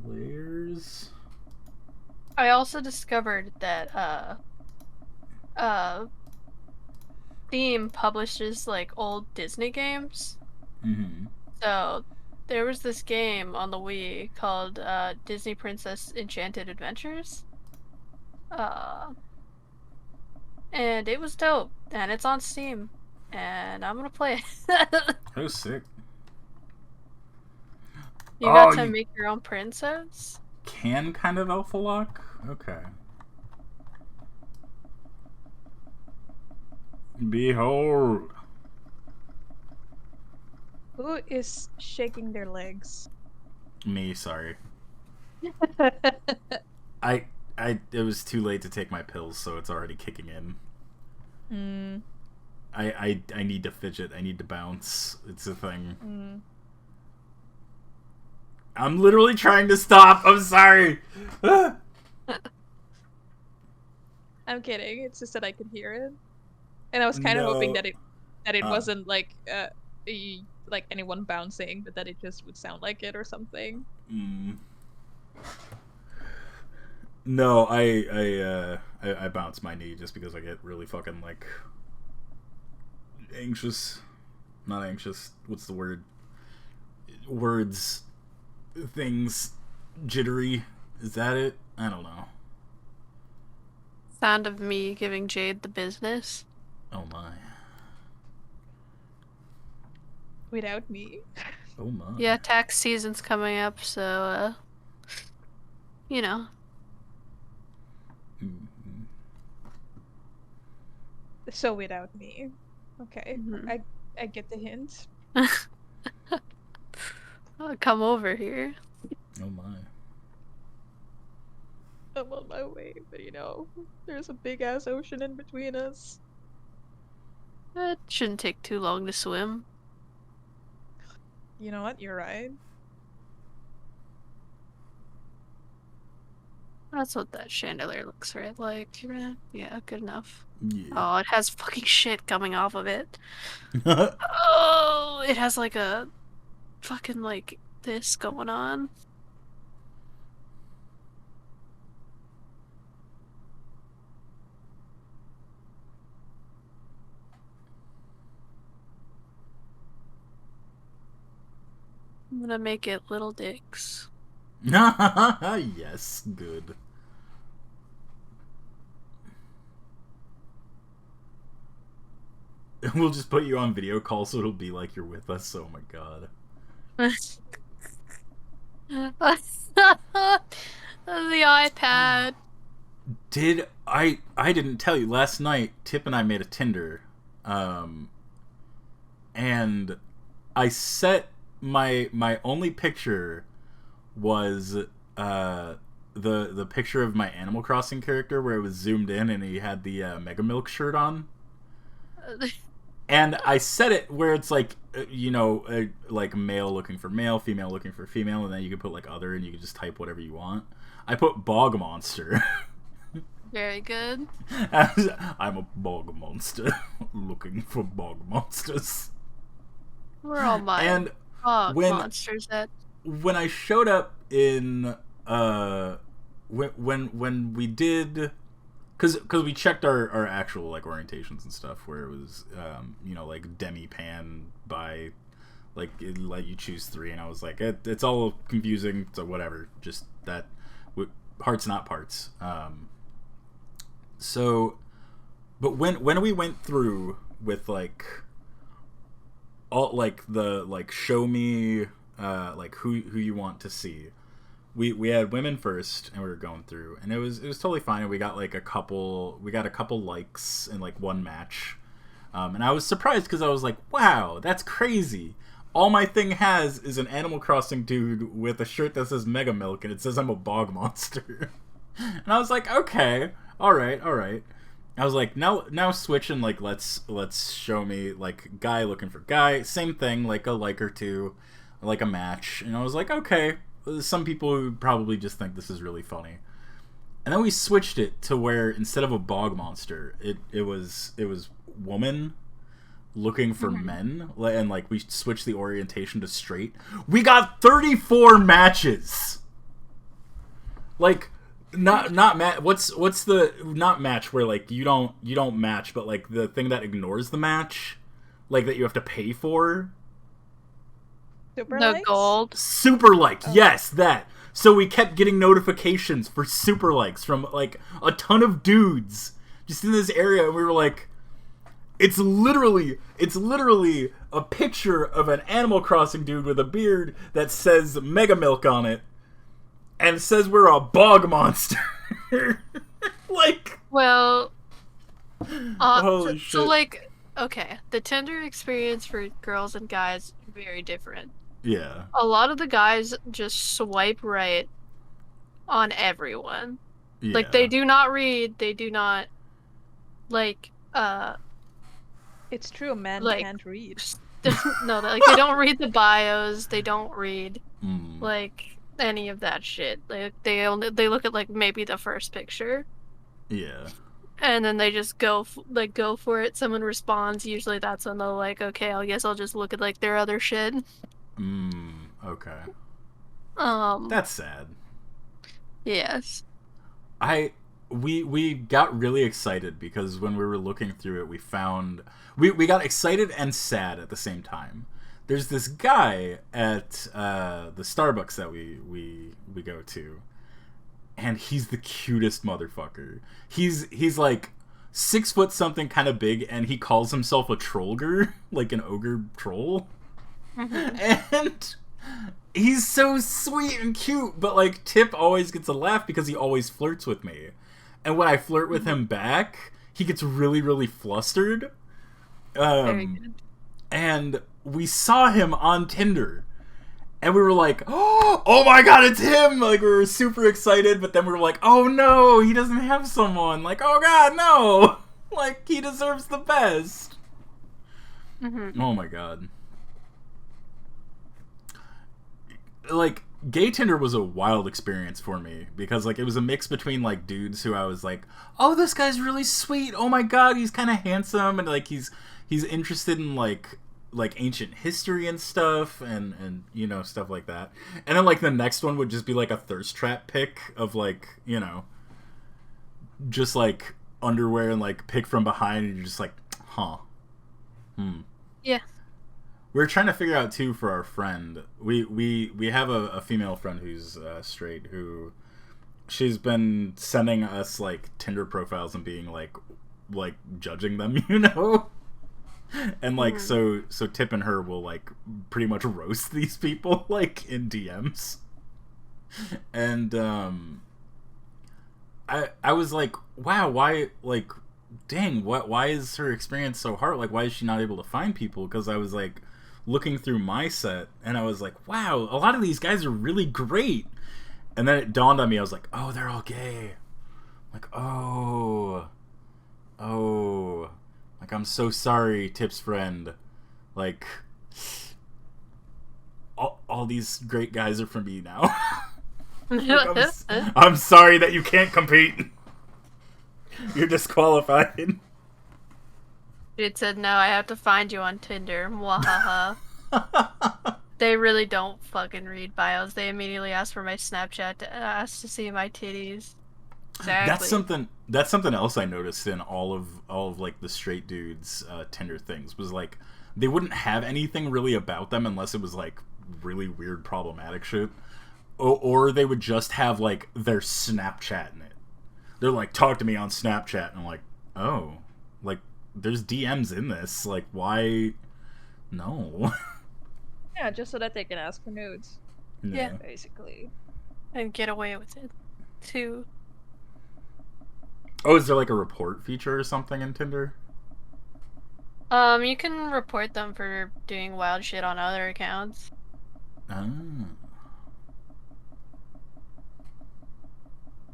Where's... I also discovered that Steam publishes like old Disney games. Mm-hmm. So there was this game on the Wii called Disney Princess Enchanted Adventures. And it was dope. And it's on Steam. And I'm gonna play it. Oh, sick. You got to make your own princess? Can kind of alpha lock? Okay. Behold. Who is shaking their legs? Me, sorry. It was too late to take my pills, so it's already kicking in. I need to fidget. I need to bounce. It's a thing. I'm literally trying to stop. I'm sorry. I'm kidding. It's just that I could hear it, and I was kind of hoping that it wasn't like anyone bouncing, but that it just would sound like it or something. No, I bounce my knee just because I get really fucking like anxious. Not anxious. What's the word? Words, things, jittery. Is that it? I don't know. Sound of me giving Jade the business. Oh my. Without me. Oh my. Yeah, tax season's coming up, so you know. So without me. Okay. I get the hint. Come over here. Oh my. I'm on my way, but there's a big ass ocean in between us. It shouldn't take too long to swim. You know what? You're right. That's what that chandelier looks like. Yeah, good enough. Yeah. Oh, it has fucking shit coming off of it. Oh, it has like a fucking like this going on. I'm gonna make it little dicks. Yes, good. we'll just put you on video call so it'll be like you're with us. Oh my god. The iPad. I didn't tell you last night. Tip and I made a Tinder, and I set my only picture was the picture of my Animal Crossing character where it was zoomed in and he had the Mega Milk shirt on. And I set it where it's like, like male looking for male, female looking for female, and then you can put like other, and you can just type whatever you want. I put bog monster. Very good. I'm a bog monster looking for bog monsters. We're all mine. And monsters that. When I showed up in when we did, because we checked our actual like orientations and stuff where it was like demi-pan by like it let you choose 3, and I was like it's all confusing, so whatever, just that hearts not parts. So but when we went through with like all like the like show me like who you want to see, we had women first, and we were going through, and it was totally fine, and we got a couple likes and like one match, and I was surprised because I was like, wow, that's crazy. All my thing has is an Animal Crossing dude with a shirt that says Mega Milk, and it says I'm a bog monster. And I was like, okay, all right. I was like, now switch, and like let's show me like guy looking for guy, same thing, like a like or two, like a match. And I was like, okay, some people would probably just think this is really funny. And then we switched it to where instead of a bog monster, it was woman looking for men, and like we switched the orientation to straight. We got 34 matches. Like not what's the not match where like you don't match, but like the thing that ignores the match, like that you have to pay for. Super The likes? gold. Super like, yes, that. So we kept getting notifications for super likes from like a ton of dudes just in this area, and we were like, it's literally a picture of an Animal Crossing dude with a beard that says Mega Milk on it, and says we're a bog monster. Like, Well, holy shit. so like, okay, the Tinder experience for girls and guys very different. Yeah. A lot of the guys just swipe right on everyone. Yeah. Like they do not read. They do not like. It's true, men Like- can't read. No, like they don't read the bios. They don't read like any of that shit. Like they look at like maybe the first picture, Yeah. and then they just go for it. Someone responds. Usually that's when they're like, okay, I guess I'll just look at like their other shit. Okay. That's sad. Yes. We got really excited because when we were looking through it, we found we got excited and sad at the same time. There's this guy at the Starbucks that we go to, and he's the cutest motherfucker. He's like 6 foot something, kind of big, and he calls himself a trollger, like an ogre troll. And he's so sweet and cute, but like Tip always gets a laugh because he always flirts with me. And when I flirt with him back, he gets really, really flustered. Very good. And we saw him on Tinder, and we were like, oh my god, it's him! Like, we were super excited, but then we were like, oh no, he doesn't have someone. Like, oh god, no! Like, he deserves the best. Oh my god. Like, gay Tinder was a wild experience for me, because like it was a mix between like dudes who I was like, oh, this guy's really sweet, oh my god, he's kind of handsome, and like he's interested in like ancient history and stuff, and you know, stuff like that. And then like the next one would just be like a thirst trap pic of like, you know, just like underwear and like pic from behind, and you're just like, Yeah. We're trying to figure out too for our friend. We have a female friend who's straight, who she's been sending us like Tinder profiles and being like judging them, you know. And like so Tip and her will like pretty much roast these people like in DMs. And I was like, wow, why, like, dang, why is her experience so hard? Like, why is she not able to find people? Because I was like looking through my set and I was like, wow, a lot of these guys are really great. And then it dawned on me, I was like, oh, they're all gay. Like, oh, like, I'm so sorry, Tip's friend. Like, all these great guys are for me now. Like, I'm sorry that you can't compete. You're disqualified. It said, no, I have to find you on Tinder. Mwahaha. They really don't fucking read bios. They immediately ask for my Snapchat to ask to see my titties. Exactly. That's something else I noticed in all of like the straight dudes Tinder things was like they wouldn't have anything really about them unless it was like really weird problematic shit. Or they would just have, like, their Snapchat in it. They're like, talk to me on Snapchat. And I'm like, oh. Like, there's DMs in this. Like, why? No. Yeah, just so that they can ask for nudes. Yeah. Basically. And get away with it, too. Oh, is there, like, a report feature or something in Tinder? You can report them for doing wild shit on other accounts. Oh.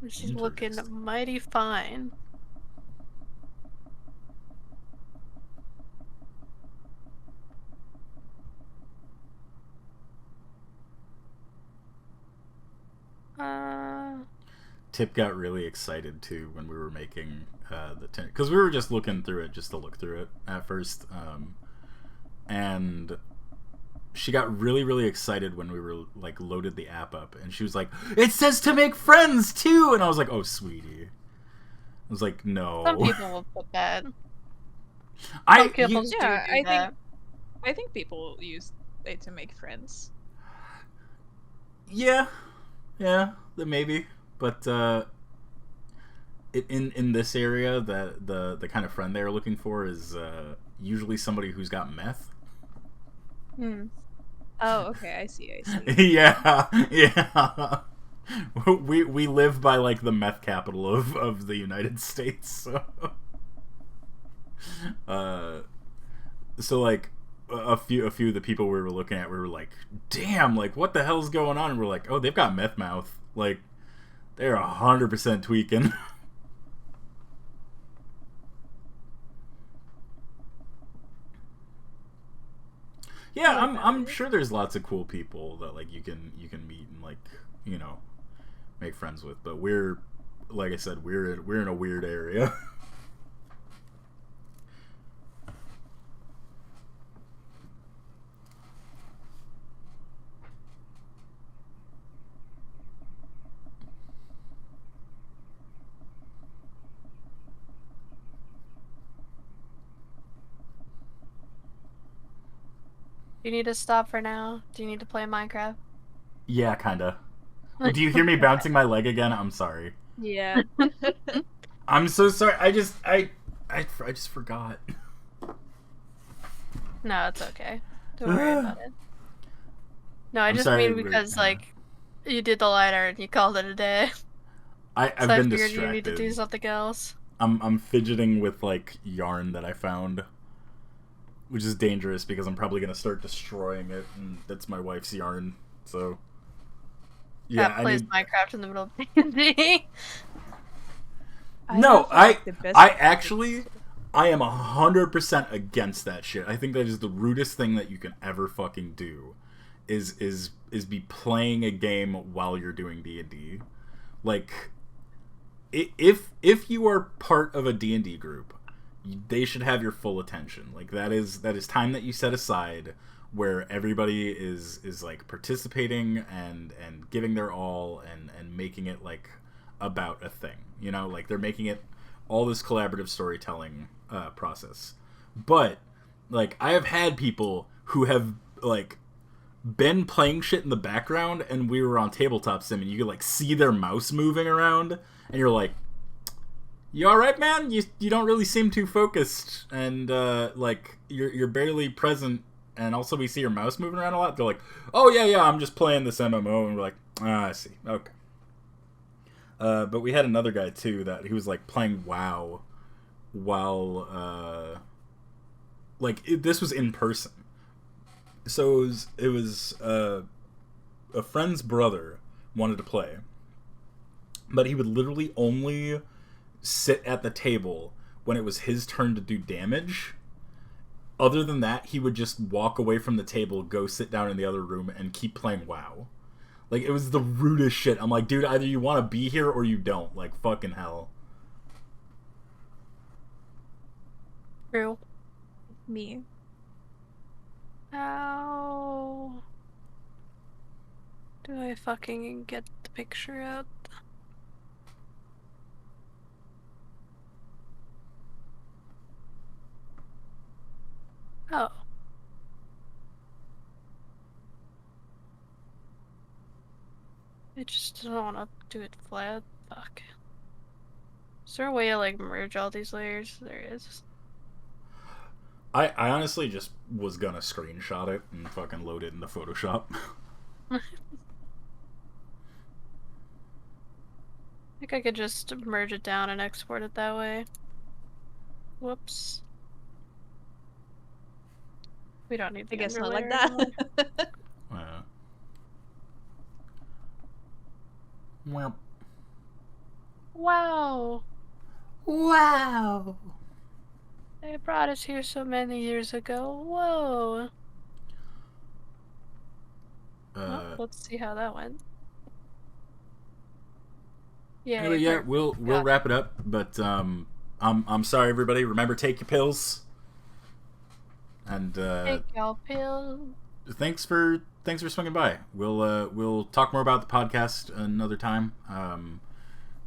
She's looking mighty fine. Tip got really excited too when we were making the Tinder, because we were just looking through it just to look through it at first, and she got really, really excited when we were, like, loaded the app up. And she was like, it says to make friends, too! And I was like, oh, sweetie. I was like, no. Some people will put that. I think people use it to make friends. Yeah. Yeah, maybe. But, in this area, the kind of friend they're looking for is usually somebody who's got meth. Oh, okay, I see. Yeah. We live by, like, the meth capital of the United States, so... So, like, a few of the people we were looking at, we were like, damn, like, what the hell's going on? And we're like, oh, they've got meth mouth. Like, they're 100% tweaking. Yeah, I'm sure there's lots of cool people that, like, you can meet and, like, you know, make friends with. But we're, like I said, we're in a weird area. Do you need to stop for now? Do you need to play Minecraft? Yeah, kinda. Do you hear me bouncing my leg again? I'm sorry. Yeah. I'm so sorry. I just forgot. No, it's okay. Don't worry about it. No, I just mean because, like, you did the lighter and you called it a day. I've so been I figured distracted. you need to do something else. I'm fidgeting with, like, yarn that I found, which is dangerous because I'm probably gonna start destroying it, and that's my wife's yarn. So yeah, That plays Minecraft in the middle of D&D. No, I am 100% against that shit. I think that is the rudest thing that you can ever fucking do, is be playing a game while you're doing D&D. Like, if you are part of a D&D group, they should have your full attention. Like, that is time that you set aside where everybody is like participating and giving their all and making it, like, about a thing, you know, like, they're making it all this collaborative storytelling process. But, like, I have had people who have, like, been playing shit in the background, and we were on tabletop sim, and you could, like, see their mouse moving around, and you're like, You all right, man? You don't really seem too focused, and like you're barely present. And also, we see your mouse moving around a lot. They're like, "Oh yeah, I'm just playing this MMO," and we're like, "Ah, I see. Okay." But we had another guy too that he was like playing WoW while this was in person. So it was a friend's brother wanted to play, but he would literally only sit at the table when it was his turn to do damage. Other than that, he would just walk away from the table, go sit down in the other room, and keep playing WoW. Like, it was the rudest shit. I'm like, dude, either you want to be here or you don't. Like, fucking hell. True. Me. How do I fucking get the picture out? Oh. I just don't want to do it flat. Fuck. Is there a way to, like, merge all these layers? There is. I honestly just was gonna screenshot it and fucking load it into Photoshop. I think I could just merge it down and export it that way. Whoops. We don't need the I guess not like underlayer anymore. that. Well. Wow. Wow. They brought us here so many years ago. Whoa. Well, let's see how that went. Yeah. Anyway, yeah, we'll wrap it up. But I'm sorry, everybody. Remember, take your pills. And take your pills. Thanks for swinging by. We'll talk more about the podcast another time.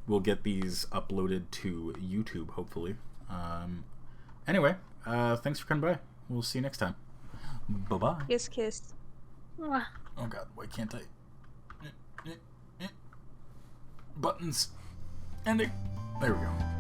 We'll get these uploaded to YouTube, hopefully. Anyway, thanks for coming by. We'll see you next time. Bye-bye. Kiss, kiss. Mwah. Oh god, why can't I? Buttons. Ending. There we go.